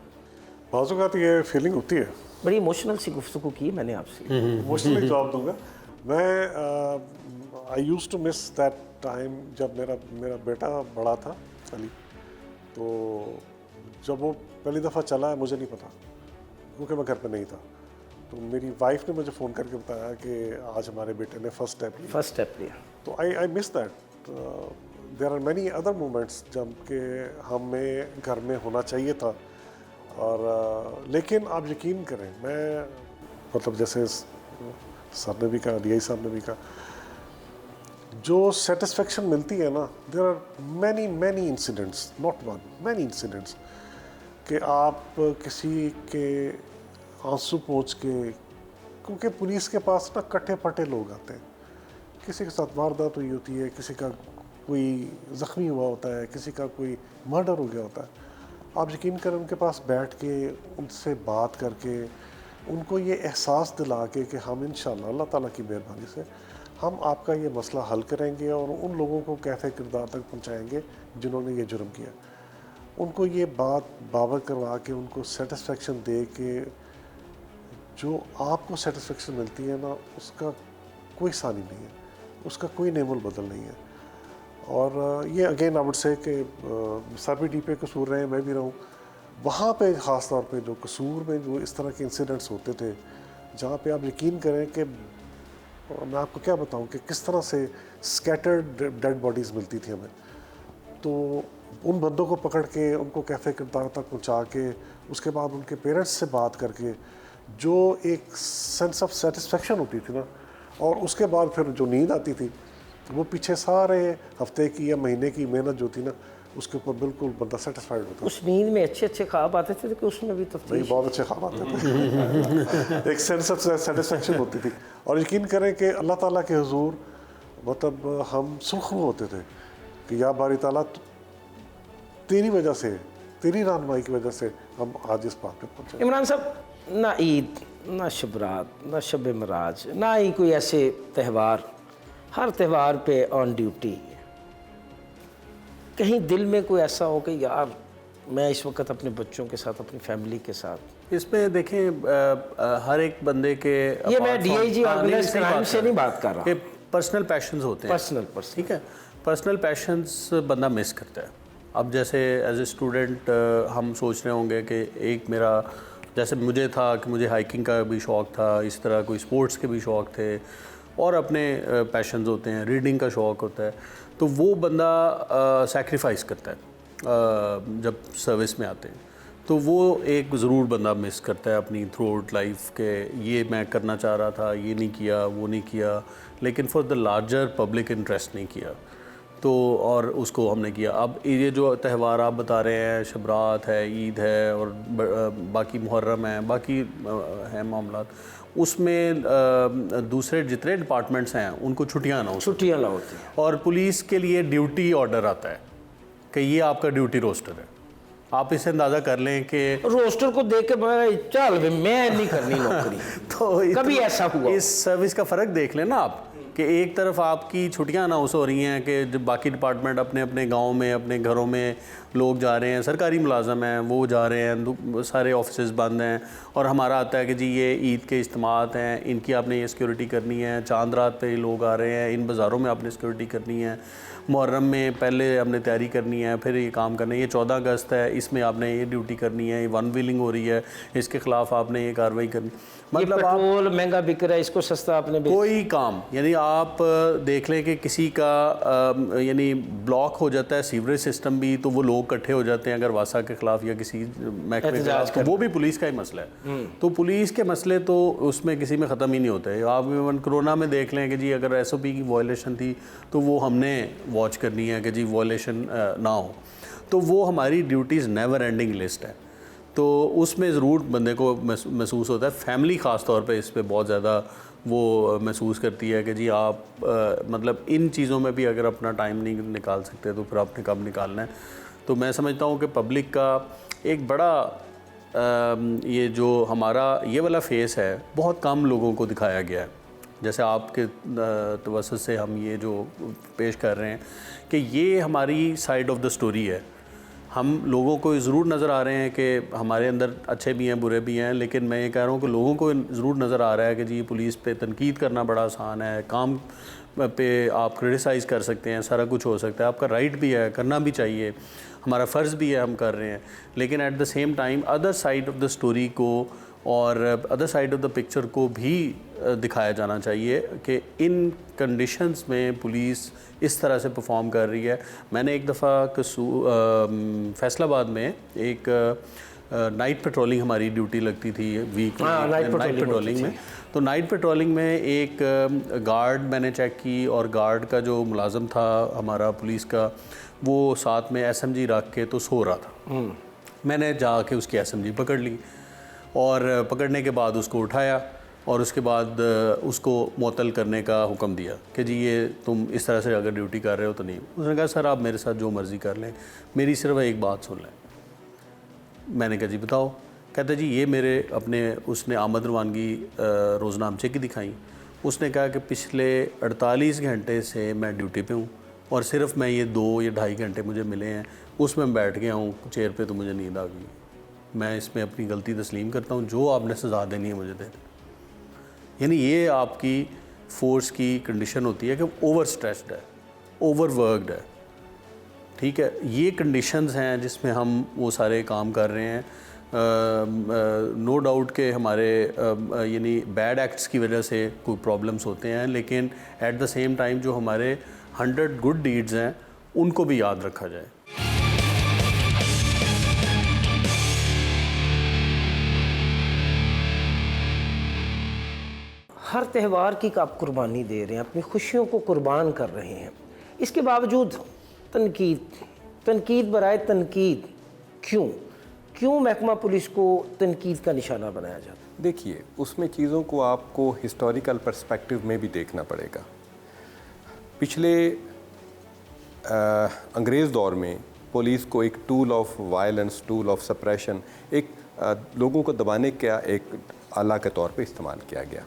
बाज़ औक़ात ये फीलिंग होती है। बड़ी इमोशनल सी गुफ्तगू की मैंने आपसे। इमोशनली जवाब दूंगा मैं। I use to miss that time जब मेरा बेटा बड़ा था, अली। तो जब वो पहली दफ़ा चला है, मुझे नहीं पता क्योंकि मैं घर पे नहीं था। तो मेरी वाइफ ने मुझे फ़ोन करके बताया कि आज हमारे बेटे ने फर्स्ट स्टेप लिया। तो I miss that. There are many other moments जब के हमें घर में होना चाहिए था। और लेकिन आप यकीन करें, मैं मतलब जैसे सर ने भी कहा, डीआई साहब ने भी कहा, जो सेटिस्फेक्शन मिलती है ना, there are many incidents, not one, many incidents, कि आप किसी के आंसू पोंछ के, क्योंकि पुलिस के पास ना कट्टे पट्टे लोग आते हैं किसी के साथ वारदात हुई होती है, किसी का कोई ज़ख्मी हुआ होता है, किसी का कोई मर्डर हो गया होता है, आप यकीन करें उनके पास बैठ के उनसे बात करके उनको ये एहसास दिला के कि हम इंशाअल्लाह अल्लाह ताला की मेहरबानी से हम आपका ये मसला हल करेंगे और उन लोगों को कैफे किरदार तक पहुंचाएंगे जिन्होंने ये जुर्म किया, उनको ये बात बावर करवा के उनको सेटिस्फेक्शन दे के जो आपको सेटिस्फेक्शन मिलती है ना, उसका कोई सानी नहीं है, उसका कोई नेमुल बदल नहीं है। और ये अगेन आई वुड से कि सर भी डी पे कसूर रहे, मैं भी रहूँ, वहाँ पे ख़ास तौर पे जो कसूर में जो इस तरह के इंसिडेंट्स होते थे, जहाँ पे आप यकीन करें कि मैं आपको क्या बताऊँ कि किस तरह से स्कैटर्ड डेड बॉडीज़ मिलती थी हमें, तो उन बंदों को पकड़ के उनको कैफे किरदार तक पहुँचा के उसके बाद उनके पेरेंट्स से बात करके जो एक सेंस ऑफ सेटिस्फेक्शन होती थी ना, और उसके बाद फिर जो नींद आती थी, वो पीछे सारे हफ्ते की या महीने की मेहनत जो थी ना, उसके ऊपर बिल्कुल बंदा सेटिस्फाइड होता। उस नींद में अच्छे अच्छे ख्वाब आते थे कि उसमें भी तो नहीं, बहुत अच्छे ख्वाब आते थे एक सेंस ऑफ सेटिस्फेक्शन होती थी। और यकीन करें कि अल्लाह ताला के हुजूर मतलब हम सुरखरू होते थे कि या बारी ताला तेरी वजह से, तेरी रहनुमाई की वजह से हम आज इस बात पे पहुँचे। इमरान साहब, ना ईद, ना शबरात, ना शब मराज, ना ही कोई ऐसे त्यौहार, हर त्यौहार पे ऑन ड्यूटी, कहीं दिल में कोई ऐसा हो कि यार मैं इस वक्त अपने बच्चों के साथ, अपनी फैमिली के साथ। इसमें देखें हर एक बंदे के ये मैं डीआईजी ऑर्गेनाइज्ड क्राइम से नहीं बात कर रहा, कि पर्सनल पैशंस होते हैं, पर्सनल ठीक है, पर्सनल पैशंस बंदा मिस करता है। अब जैसे एज ए स्टूडेंट हम सोच रहे होंगे कि एक मेरा, जैसे मुझे था कि मुझे हाइकिंग का भी शौक़ था, इस तरह कोई स्पोर्ट्स के भी शौक़ थे और अपने पैशंस होते हैं, रीडिंग का शौक़ होता है, तो वो बंदा सैक्रिफाइस करता है जब सर्विस में आते हैं, तो वो एक ज़रूर बंदा मिस करता है अपनी थ्रू आउट लाइफ के, ये मैं करना चाह रहा था, ये नहीं किया, वो नहीं किया, लेकिन for the larger public interest नहीं किया, तो और उसको हमने किया। अब ये जो त्यौहार आप बता रहे हैं, शबरात है, ईद है और बाकी मुहर्रम है, बाकी है मामला, उसमें दूसरे जितने डिपार्टमेंट्स हैं उनको छुट्टियाँ ना होती हैं और पुलिस के लिए ड्यूटी ऑर्डर आता है कि ये आपका ड्यूटी रोस्टर है। आप इसे अंदाज़ा कर लें कि रोस्टर को देख के चल मैं नहीं करनी नौकरी तो कभी ऐसा हुआ? इस सर्विस का फ़र्क देख लें ना आप, कि एक तरफ आपकी छुट्टियां अनाउंस हो रही हैं कि जब बाकी डिपार्टमेंट अपने अपने गांव में, अपने घरों में लोग जा रहे हैं, सरकारी मुलाजम हैं वो जा रहे हैं, सारे ऑफिसेज बंद हैं, और हमारा आता है कि जी ये ईद के इज्तिमात हैं, इनकी आपने ये सिक्योरिटी करनी है, चांद रात पे लोग आ रहे हैं, इन बाज़ारों में आपने सिक्योरिटी करनी है, मुहर्रम में पहले हमने तैयारी करनी है, फिर ये काम करना है, ये 14 अगस्त है, इसमें आपने ये ड्यूटी करनी है, ये वन व्हीलिंग हो रही है, इसके ख़िलाफ़ आपने ये कार्रवाई करनी, मतलब पेट्रोल महंगा बिक रहा है, इसको सस्ता आपने कोई काम, यानी आप देख लें कि किसी का यानी ब्लॉक हो जाता है सीवरेज सिस्टम भी, तो वो लोग इकट्ठे हो जाते हैं अगर वासा के ख़िलाफ़ या किसी महकमे के खिलाफ, तो वो भी पुलिस का ही मसला है। तो पुलिस के मसले तो उसमें किसी में ख़त्म ही नहीं होते। आप इवन कोरोना में देख लें कि जी अगर SOP की वायलेशन थी तो वो हमने वॉच करनी है कि जी वायलेशन ना हो, तो वो हमारी ड्यूटीज़ नेवर एंडिंग लिस्ट है, तो उसमें ज़रूर बंदे को महसूस होता है। फैमिली ख़ास तौर पे इस पे बहुत ज़्यादा वो महसूस करती है कि जी आप मतलब इन चीज़ों में भी अगर अपना टाइम नहीं निकाल सकते तो फिर आपने कब निकालना है। तो मैं समझता हूँ कि पब्लिक का एक बड़ा ये जो हमारा ये वाला फेस है बहुत कम लोगों को दिखाया गया है। जैसे आपके तवज्जो से हम ये जो पेश कर रहे हैं कि ये हमारी साइड ऑफ द स्टोरी है। हम लोगों को ज़रूर नज़र आ रहे हैं कि हमारे अंदर अच्छे भी हैं बुरे भी हैं, लेकिन मैं ये कह रहा हूँ कि लोगों को ज़रूर नज़र आ रहा है कि जी पुलिस पे तनकीद करना बड़ा आसान है, काम पे आप क्रिटिसाइज़ कर सकते हैं, सारा कुछ हो सकता है, आपका राइट भी है, करना भी चाहिए, हमारा फ़र्ज़ भी है, हम कर रहे हैं। लेकिन at the same time other side of the story को और other side of the picture को भी दिखाया जाना चाहिए कि इन कंडीशंस में पुलिस इस तरह से परफॉर्म कर रही है। मैंने एक दफ़ा फैसलाबाद में एक नाइट पेट्रोलिंग हमारी ड्यूटी लगती थी वीक नाइट पेट्रोलिंग में, तो नाइट पेट्रोलिंग में एक गार्ड मैंने चेक की और गार्ड का जो मुलाजम था हमारा पुलिस का, वो साथ में SMG रख के तो सो रहा था। मैंने जाके उसकी SMG पकड़ ली और पकड़ने के बाद उसको उठाया और उसके बाद उसको मुअत्तल करने का हुक्म दिया कि जी ये तुम इस तरह से अगर ड्यूटी कर रहे हो तो नहीं। उसने कहा सर आप मेरे साथ जो मर्ज़ी कर लें, मेरी सिर्फ एक बात सुन लें। मैंने कहा जी बताओ। कहते जी ये मेरे अपने उसने आमद रवानगी रोज़नामचे की दिखाई। उसने कहा कि पिछले 48 घंटे से मैं ड्यूटी पे हूँ और सिर्फ मैं ये 2 या 2.5 घंटे मुझे मिले हैं, उसमें बैठ गया हूँ चेयर पे तो मुझे नींद आ गई। मैं इसमें अपनी गलती तस्लीम करता हूँ, जो आपने सज़ा देनी है मुझे दे दें। यानी ये आपकी फ़ोर्स की कंडीशन होती है कि ओवर स्ट्रेस्ड है, ओवर वर्कड है, ठीक है। ये कंडीशंस हैं जिसमें हम वो सारे काम कर रहे हैं। नो डाउट के हमारे यानी बैड एक्ट्स की वजह से कोई प्रॉब्लम्स होते हैं, लेकिन एट द सेम टाइम जो हमारे 100 गुड डीड्स हैं उनको भी याद रखा जाए। हर त्यौहार की आप कुर्बानी दे रहे हैं, अपनी खुशियों को कुर्बान कर रहे हैं, इसके बावजूद तनकीद बराए तनकीद क्यों महकमा पुलिस को तनकीद का निशाना बनाया जाता है? देखिए, उसमें चीज़ों को आपको हिस्टोरिकल पर्सपेक्टिव में भी देखना पड़ेगा। पिछले अंग्रेज़ दौर में पुलिस को एक tool of violence, tool of suppression, एक लोगों को दबाने का एक आला के तौर पे इस्तेमाल किया गया।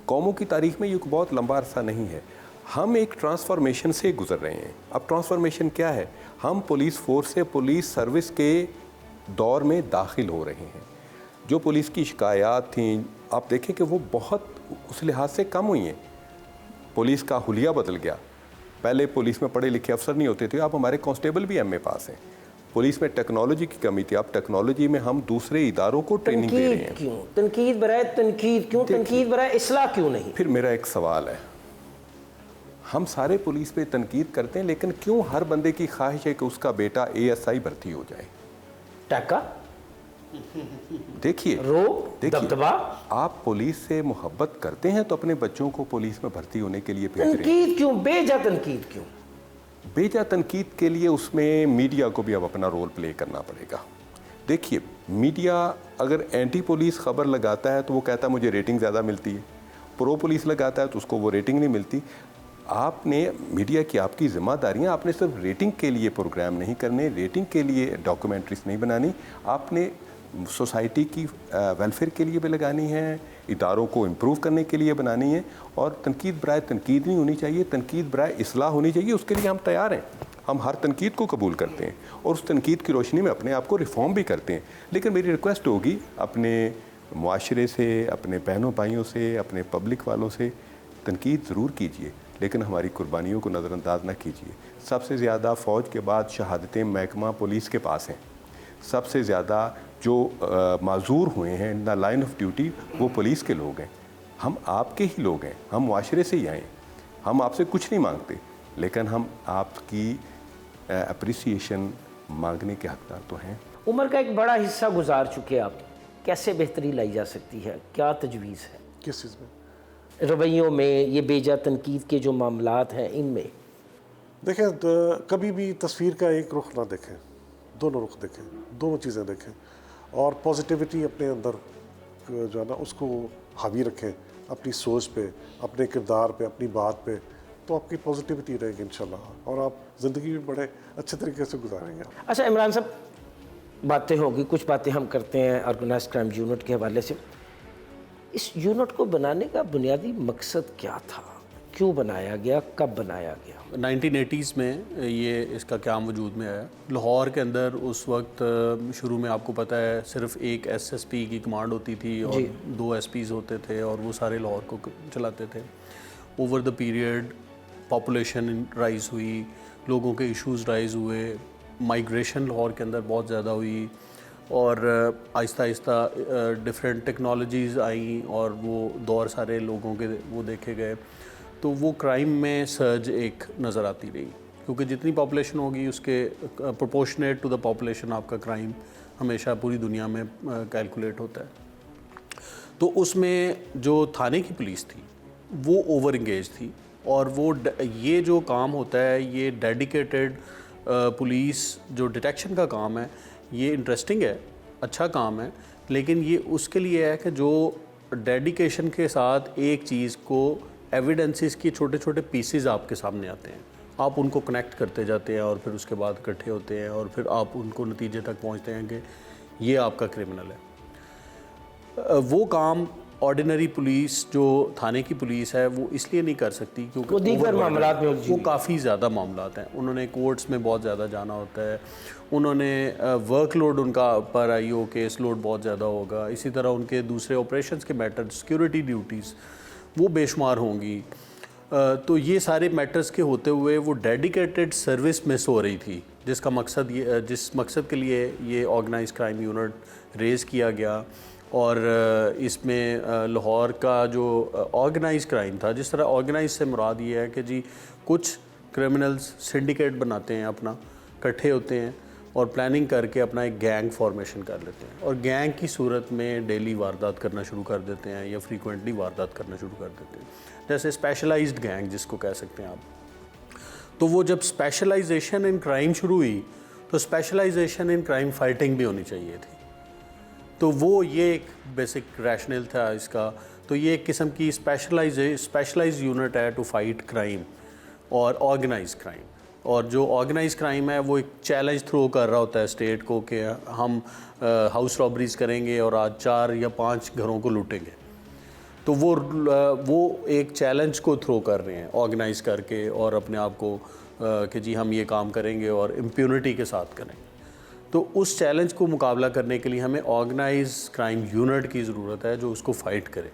कौमों की तारीख में ये बहुत लंबा अरसा नहीं है। हम एक ट्रांसफॉर्मेशन से गुजर रहे हैं। अब ट्रांसफॉर्मेशन क्या है? हम पुलिस फोर्स से पुलिस सर्विस के दौर में दाखिल हो रहे हैं। जो पुलिस की शिकायत थी, आप देखें कि वो बहुत उस लिहाज से कम हुई हैं। पुलिस का हुलिया बदल गया। पहले पुलिस में पढ़े लिखे अफसर नहीं होते थे, अब हमारे कांस्टेबल भी एमए पास हैं। पुलिस में टेक्नोलॉजी की कमी थी, अब टेक्नोलॉजी में हम दूसरे इदारों को ट्रेनिंग दे रहे हैं। क्यों तनकीद बराए तनकीद, क्यों तनकीद बराए इस्लाह क्यों नहीं? फिर मेरा एक सवाल है, हम सारे पुलिस पे तनकीद करते हैं, लेकिन क्यों हर बंदे की ख्वाहिश है कि उसका बेटा ASI भर्ती हो जाए? टका, देखिए, दबदबा। आप पुलिस से मोहब्बत करते हैं तो अपने बच्चों को पुलिस में भर्ती होने के लिए भेज रहे हैं। तनकीद क्यों, बेजा तनकीद क्यों? बेजा तनकीद के लिए उसमें मीडिया को भी अब अपना रोल प्ले करना पड़ेगा। देखिए, मीडिया अगर एंटी पुलिस खबर लगाता है तो वो कहता है मुझे रेटिंग ज़्यादा मिलती है, प्रो पुलिस लगाता है तो उसको वो रेटिंग नहीं मिलती। आपने मीडिया की आपकी जिम्मेदारियां, आपने सिर्फ रेटिंग के लिए प्रोग्राम नहीं करने, रेटिंग के लिए डॉक्यूमेंट्रीज नहीं बनानी, आपने सोसाइटी की वेलफेयर के लिए भी लगानी है, इदारों को इम्प्रूव करने के लिए बनानी है। और तनकीद बराए तनकीद नहीं होनी चाहिए, तनकीद बराए इस्लाह होनी चाहिए। उसके लिए हम तैयार हैं, हम हर तनकीद को कबूल करते हैं और उस तनकीद की रोशनी में अपने आप को रिफॉर्म भी करते हैं। लेकिन मेरी रिक्वेस्ट होगी अपने मुआशरे से, अपने बहनों भाइयों से, अपने पब्लिक वालों से तनकीद ज़रूर कीजिए, लेकिन हमारी कुर्बानियों को नज़रअंदाज ना कीजिए। सबसे ज़्यादा फ़ौज के बाद शहादतें महकमा पुलिस के पास हैं। सबसे ज़्यादा जो माजूर हुए हैं in the line of duty वो पुलिस के लोग हैं। हम आपके ही लोग हैं, हम मुआशरे से ही आए, हम आपसे कुछ नहीं मांगते, लेकिन हम आपकी अप्रिसिएशन मांगने के हकदार तो हैं। उम्र का एक बड़ा हिस्सा गुजार चुके आप, कैसे बेहतरी लाई जा सकती है? क्या तजवीज़ है? किस चीज़ में? रवैयों में, ये बेजा तनकीद के जो मामलात हैं इनमें? देखें, कभी भी तस्वीर का एक रुख ना देखें, दोनों रुख देखें, दोनों चीज़ें देखें और पॉजिटिविटी अपने अंदर जो है ना उसको हावी रखें, अपनी सोच पे, अपने किरदार पे, अपनी बात पे, तो आपकी पॉजिटिविटी रहेगी इंशाल्लाह और आप ज़िंदगी में बड़े अच्छे तरीके से गुजारेंगे। अच्छा इमरान साहब, बातें होगी, कुछ बातें हम करते हैं ऑर्गेनाइज्ड क्राइम यूनिट के हवाले से। इस यूनिट को बनाने का बुनियादी मकसद क्या था? क्यों बनाया गया? कब बनाया गया? 1980s में ये इसका क़याम वजूद में आया। लाहौर के अंदर उस वक्त शुरू में आपको पता है सिर्फ एक SSP की कमांड होती थी और 2 SPs होते थे और वो सारे लाहौर को चलाते थे। Over the period population rise हुई, लोगों के इश्यूज़ राइज़ हुए, माइग्रेशन लाहौर के अंदर बहुत ज़्यादा हुई और आहिस्ता आहिस्ता डिफरेंट टेक्नोलॉजीज़ आई और वो दौर सारे लोगों के वो देखे गए, तो वो क्राइम में सर्ज एक नज़र आती रही, क्योंकि जितनी पॉपुलेशन होगी उसके प्रोपोर्शनेट टू द पॉपुलेशन आपका क्राइम हमेशा पूरी दुनिया में कैलकुलेट होता है। तो उसमें जो थाने की पुलिस थी वो ओवर इंगेज थी और वो ये जो काम होता है ये डेडिकेटेड पुलिस जो डिटेक्शन का काम है ये इंटरेस्टिंग है, अच्छा काम है, लेकिन ये उसके लिए है कि जो डेडिकेशन के साथ एक चीज़ को एविडेंसेस की छोटे छोटे पीसेस आपके सामने आते हैं, आप उनको कनेक्ट करते जाते हैं और फिर उसके बाद इकट्ठे होते हैं और फिर आप उनको नतीजे तक पहुंचते हैं कि ये आपका क्रिमिनल है। वो काम ऑर्डिनरी पुलिस जो थाने की पुलिस है वो इसलिए नहीं कर सकती क्योंकि वो दीगर मामलात में उलझी वो हुई है। काफ़ी ज़्यादा मामलात हैं, उन्होंने कोर्ट्स में बहुत ज़्यादा जाना होता है, उन्होंने वर्कलोड उनका पर आईओ केस लोड बहुत ज़्यादा होगा, इसी तरह उनके दूसरे ऑपरेशंस के मैटर, सिक्योरिटी ड्यूटीज़ वो बेशुमार होंगी। तो ये सारे मैटर्स के होते हुए वो डेडिकेटेड सर्विस मिस हो रही थी, जिसका मकसद ये, जिस मकसद के लिए ये ऑर्गेनाइज क्राइम यूनिट रेज़ किया गया। और इसमें लाहौर का जो ऑर्गेनाइज क्राइम था, जिस तरह ऑर्गेनाइज से मुराद ये है कि जी कुछ क्रिमिनल्स सिंडिकेट बनाते हैं, अपना इकट्ठे होते हैं और प्लानिंग करके अपना एक गैंग फॉर्मेशन कर लेते हैं और गैंग की सूरत में डेली वारदात करना शुरू कर देते हैं या फ्रीक्वेंटली वारदात करना शुरू कर देते हैं, जैसे स्पेशलाइज्ड गैंग जिसको कह सकते हैं आप। तो वो जब स्पेशलाइजेशन इन क्राइम शुरू हुई तो स्पेशलाइजेशन इन क्राइम फाइटिंग भी होनी चाहिए थी। तो वो ये एक बेसिक रैशनल था इसका। तो ये एक किस्म की स्पेशलाइज यूनिट है टू फाइट क्राइम और ऑर्गेनाइज क्राइम। और जो ऑर्गेनाइज क्राइम है वो एक चैलेंज थ्रो कर रहा होता है स्टेट को कि हम हाउस रॉबरीज करेंगे और आज 4 या 5 घरों को लूटेंगे। तो वो एक चैलेंज को थ्रो कर रहे हैं ऑर्गेनाइज करके और अपने आप को कि जी हम ये काम करेंगे और इम्प्यूनिटी के साथ करेंगे। तो उस चैलेंज को मुकाबला करने के लिए हमें ऑर्गेनाइज क्राइम यूनिट की ज़रूरत है जो उसको फ़ाइट करे।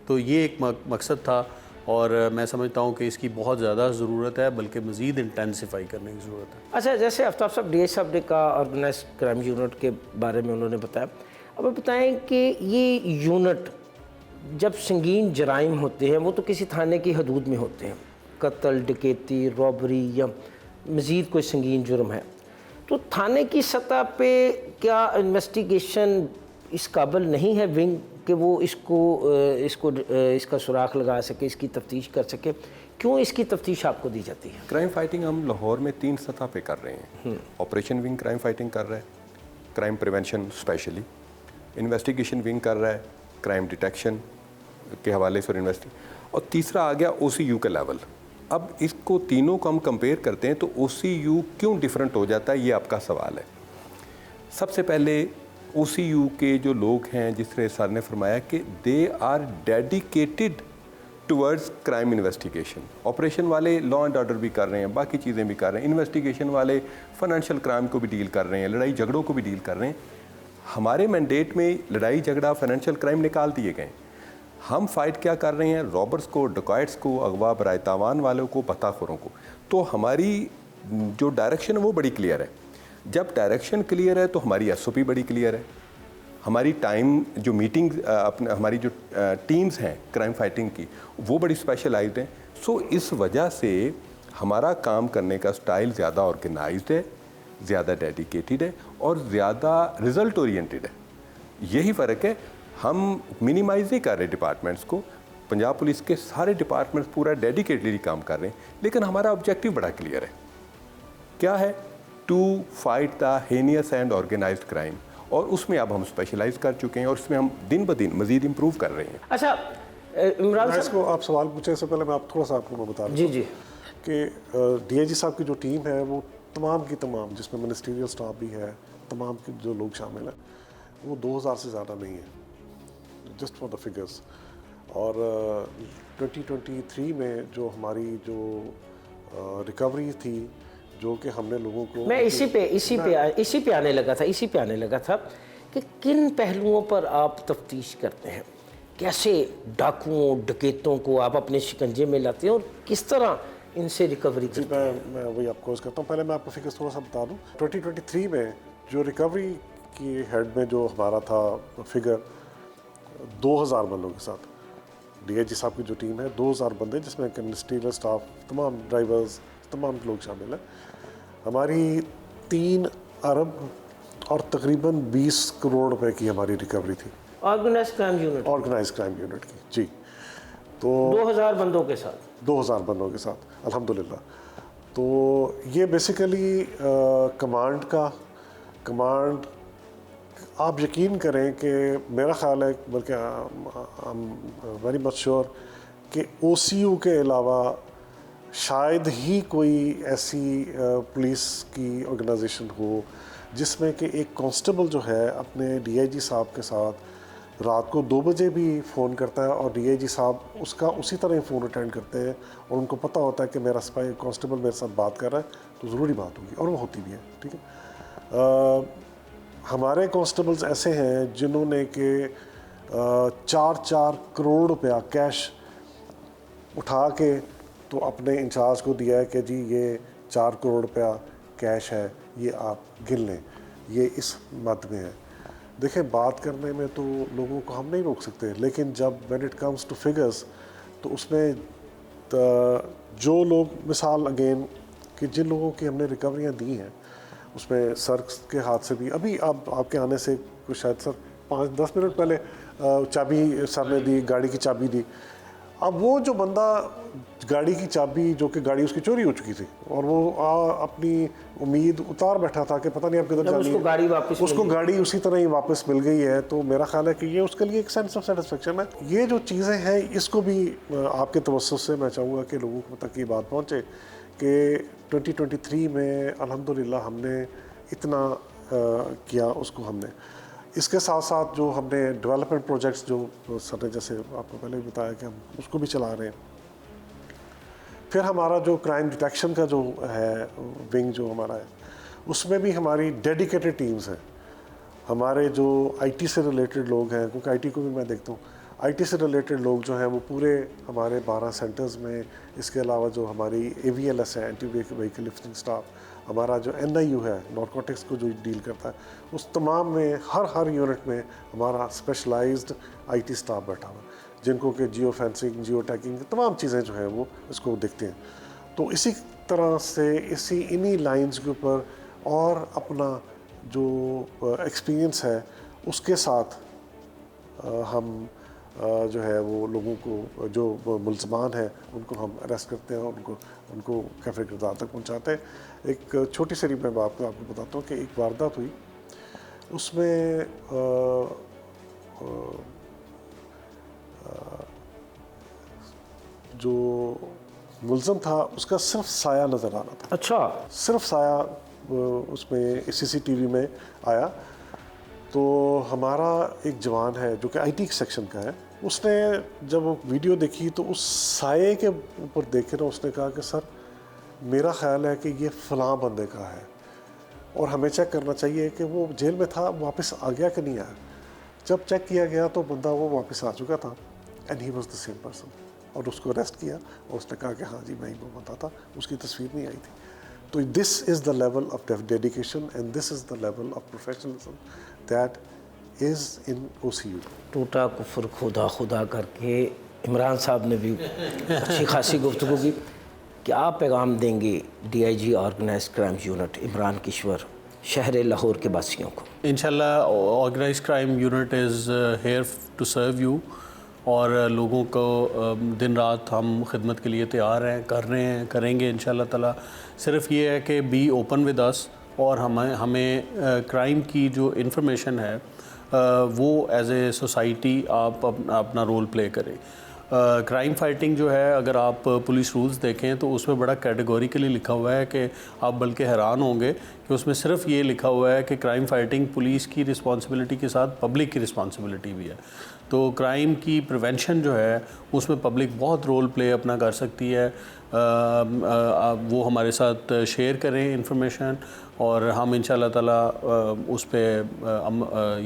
तो ये एक मकसद था और मैं समझता हूँ कि इसकी बहुत ज़्यादा ज़रूरत है, बल्कि मज़ीद इंटेंसिफाई करने की ज़रूरत है। अच्छा, जैसे आफ्ताब साहब डीएस साहब ने कहा ऑर्गेनाइज क्राइम यूनिट के बारे में उन्होंने बताया, अब बताएं कि ये यूनिट जब संगीन जराइम होते हैं वो तो किसी थाने की हदूद में होते हैं, कत्ल, डकैती, रॉबरी या मज़ीद कोई संगीन जुर्म है, तो थाने की सतह पे क्या इन्वेस्टिगेशन इस काबिल नहीं है विंग कि वो इसका सुराख लगा सके, इसकी तफ्तीश कर सके? क्यों इसकी तफ्तीश आपको दी जाती है? क्राइम फाइटिंग हम लाहौर में 3 सतह पे कर रहे हैं। ऑपरेशन विंग क्राइम फाइटिंग कर रहा है, crime prevention specially, investigation wing कर रहा है, क्राइम डिटेक्शन के हवाले से और और तीसरा आ गया OCU का लेवल। अब इसको तीनों को हम कंपेयर करते हैं तो OCU क्यों डिफरेंट हो जाता है, ये आपका सवाल है। सबसे पहले OCU के जो लोग हैं, जिस तरह सर ने फरमाया कि they are dedicated towards crime investigation. Operation वाले लॉ एंड ऑर्डर भी कर रहे हैं, बाकी चीज़ें भी कर रहे हैं, इन्वेस्टिगेशन वाले फाइनेंशियल क्राइम को भी डील कर रहे हैं, लड़ाई झगड़ों को भी डील कर रहे हैं। हमारे मैंडेट में लड़ाई झगड़ा फाइनेंशियल क्राइम निकाल दिए गए। हम फाइट क्या कर रहे हैं, रॉबर्स को, डकॉइट्स को, अगवा बराए तावान वालों को, पताखोरों को। तो हमारी जो डायरेक्शन है वो बड़ी क्लियर है। जब डायरेक्शन क्लियर है तो हमारी SOP बड़ी क्लियर है, हमारी टाइम जो मीटिंग अपने हमारी जो टीम्स हैं क्राइम फाइटिंग की वो बड़ी स्पेशलाइज्ड हैं। सो इस वजह से हमारा काम करने का स्टाइल ज़्यादा ऑर्गेनाइज्ड है, ज़्यादा डेडिकेटेड है और ज़्यादा रिज़ल्ट ओरिएंटेड है। यही फ़र्क है। हम मिनिमाइज नहीं कर रहे डिपार्टमेंट्स को, पंजाब पुलिस के सारे डिपार्टमेंट्स पूरा डेडिकेटली काम कर रहे हैं, लेकिन हमारा ऑब्जेक्टिव बड़ा क्लियर है। क्या है? To fight the heinous and organised crime. और उसमें अब हम स्पेशलाइज कर चुके हैं और उसमें हम दिन ब दिन मज़ीद इम्प्रूव कर रहे हैं। अच्छा, इमरान साहब इसको आप सवाल पूछने से पहले मैं आप थोड़ा सा आपको मैं बता दूं जी जी कि DIG साहब की जो टीम है वो तमाम की तमाम, जिसमें मिनिस्ट्रियल स्टाफ भी है, तमाम के जो लोग शामिल हैं, वो 2000 से ज़्यादा नहीं है, जस्ट फॉर द फिगर्स। और 2023 में जो हमारी जो रिकवरी थी, जो कि हमने लोगों को, मैं इसी पे आने लगा था कि किन पहलुओं पर आप तफ्तीश करते हैं, कैसे डाकुओं डकैतों को आप अपने शिकंजे में लाते हैं और किस तरह इनसे रिकवरी करते हैं? मैं वही आपको करता हूँ। पहले मैं आपको फिगर्स थोड़ा सा बता दूँ। 2023 में जो रिकवरी की हेड में जो हमारा था फिगर 2000 बंदों के साथ, DIG साहब की जो टीम है 2000 बंदे, जिसमें मिनिस्ट्रियल स्टाफ, तमाम ड्राइवर्स, तमाम लोग शामिल हैं। हमारी 3 अरब और तकरीबन 20 करोड़ रुपए की हमारी रिकवरी थी ऑर्गेनाइज क्राइम यूनिट की। जी, तो 2000 बंदों के साथ 2000 बंदों के साथ अल्हम्दुलिल्लाह। तो ये बेसिकली कमांड आप यकीन करें कि मेरा ख्याल है, बल्कि I am very much sure कि OCU के अलावा शायद ही कोई ऐसी पुलिस की ऑर्गेनाइजेशन हो जिसमें कि एक कांस्टेबल जो है अपने DIG साहब के साथ रात को 2 बजे भी फ़ोन करता है और DIG साहब उसका उसी तरह ही फ़ोन अटेंड करते हैं और उनको पता होता है कि मेरा सिपाही कांस्टेबल मेरे साथ बात कर रहा है तो ज़रूरी बात होगी, और वो होती भी है। ठीक है, हमारे कांस्टेबल्स ऐसे हैं जिन्होंने कि 4-4 करोड़ रुपया कैश उठा के तो अपने इंचार्ज को दिया है कि जी ये 4 करोड़ रुपया कैश है, ये आप गिन लें, ये इस मद में है। देखें, बात करने में तो लोगों को हम नहीं रोक सकते, लेकिन जब when it comes two figures तो उसमें जो लोग, मिसाल अगेन कि जिन लोगों की हमने रिकवरियाँ दी हैं उसमें सर के हाथ से भी अभी आपके आने से कुछ शायद सर 5-10 मिनट पहले चाबी सर ने दी, गाड़ी की चाबी दी। अब वो जो बंदा गाड़ी की चाबी, जो कि गाड़ी उसकी चोरी हो चुकी थी और वो अपनी उम्मीद उतार बैठा था कि पता नहीं आप किधर जानी है, उसको गाड़ी उसी तरह ही वापस मिल गई है, तो मेरा ख्याल है कि ये उसके लिए एक सेंस ऑफ सेटिस्फेक्शन है। ये जो चीज़ें हैं इसको भी आपके तवज्जुह से मैं चाहूँगा कि लोगों तक ये बात पहुँचे कि 2023 में अल्हम्दुलिल्लाह हमने इतना किया, उसको हमने इसके साथ साथ जो हमने डेवलपमेंट प्रोजेक्ट्स जो सर ने जैसे आपको पहले भी बताया कि हम उसको भी चला रहे हैं। फिर हमारा जो क्राइम डिटेक्शन का जो है विंग जो हमारा है, उसमें भी हमारी डेडिकेटेड टीम्स हैं। हमारे जो IT से रिलेटेड लोग हैं, क्योंकि IT को भी मैं देखता हूँ, IT से रिलेटेड लोग जो हैं वो पूरे हमारे 12 सेंटर्स में, इसके अलावा जो हमारी AVLS है, एंटी व्हीकल लिफ्टिंग स्टाफ, हमारा जो NIU है, नारकोटिक्स को जो डील करता है, उस तमाम में हर यूनिट में हमारा स्पेशलाइज्ड IT स्टाफ बैठा हुआ है, जिनको कि जियो फेंसिंग, जियो टैगिंग, तमाम चीज़ें जो हैं वो इसको देखते हैं। तो इसी तरह से इन्हीं लाइंस के ऊपर और अपना जो एक्सपीरियंस है उसके साथ हम जो है वो लोगों को, जो मुल्ज़मान हैं उनको हम अरेस्ट करते हैं, उनको कैफ़े किरदार तक पहुंचाते हैं। एक छोटी सी मैं बात आपको बताता हूँ कि एक वारदात हुई, उसमें जो मुल्ज़म था उसका सिर्फ साया नज़र आ रहा था। अच्छा, सिर्फ साया उसमें CCTV में आया। तो हमारा एक जवान है जो कि IT सेक्शन का है, उसने जब वो वीडियो देखी तो उस साये के ऊपर देखे ना, उसने कहा कि सर मेरा ख्याल है कि ये फ़लाँ बंदे का है और हमें चेक करना चाहिए कि वो जेल में था, वापस आ गया कि नहीं आया। जब चेक किया गया तो बंदा वो वापस आ चुका था, and he was the same person, और उसको अरेस्ट किया और उसने कहा कि हाँ जी मैं ही वो बंदा था, उसकी तस्वीर नहीं आई थी। तो this is the level of dedication and this is the level of professionalism that is in OCU। टूटा कुफर खुदा खुदा करके इमरान साहब ने भी अच्छी खासी गुफ्तगू की। क्या पैगाम देंगे DIG organised crime unit Imran Kishwar शहर लाहौर के वासियों को? इंशाल्लाह organised crime unit is here to serve you, और लोगों को दिन रात हम खिदमत के लिए तैयार हैं, कर रहे हैं, करेंगे इंशाल्लाह ताला। सिर्फ ये है कि बी ओपन विद अस, और हमें क्राइम की जो इन्फॉर्मेशन है वो एज ए सोसाइटी आप अपना रोल प्ले करें। क्राइम फाइटिंग जो है, अगर आप पुलिस रूल्स देखें तो उसमें बड़ा कैटेगोरिकली लिखा हुआ है कि आप बल्कि हैरान होंगे कि उसमें सिर्फ ये लिखा हुआ है कि क्राइम फाइटिंग पुलिस की रिस्पॉन्सिबिलिटी के साथ पब्लिक की रिस्पॉन्सिबिलिटी भी है। तो क्राइम की प्रिवेंशन जो है उसमें पब्लिक बहुत रोल प्ले अपना कर सकती है। वो हमारे साथ शेयर करें इंफॉर्मेशन, और हम इंशाल्लाह ताला उस पर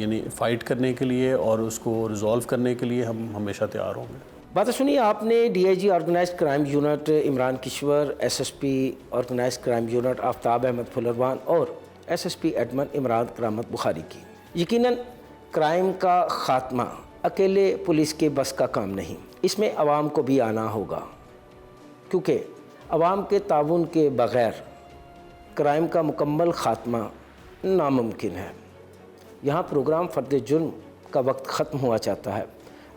यानी फ़ाइट करने के लिए और उसको रिज़ॉल्व करने के लिए हम हमेशा तैयार होंगे। बात सुनिए, आपने DIG organised crime unit Imran Kishwar, SSP organised crime unit Aftab Ahmed Fularwan और SSP एडमन इमरान करामत बुखारी की। यकीनन क्राइम का ख़ात्मा अकेले पुलिस के बस का काम नहीं, इसमें आवाम को भी आना होगा, क्योंकि आवाम के ताउन के बग़ैर क्राइम का मुकम्मल ख़ात्मा नामुमकिन है। यहाँ प्रोग्राम फ़र्द जुर्म का वक्त ख़त्म हुआ चाहता है।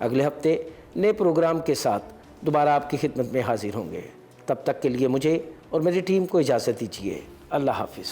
अगले हफ्ते नए प्रोग्राम के साथ दोबारा आपकी खिदमत में हाज़िर होंगे। तब तक के लिए मुझे और मेरी टीम को इजाज़त दीजिए। अल्लाह हाफ़िज़।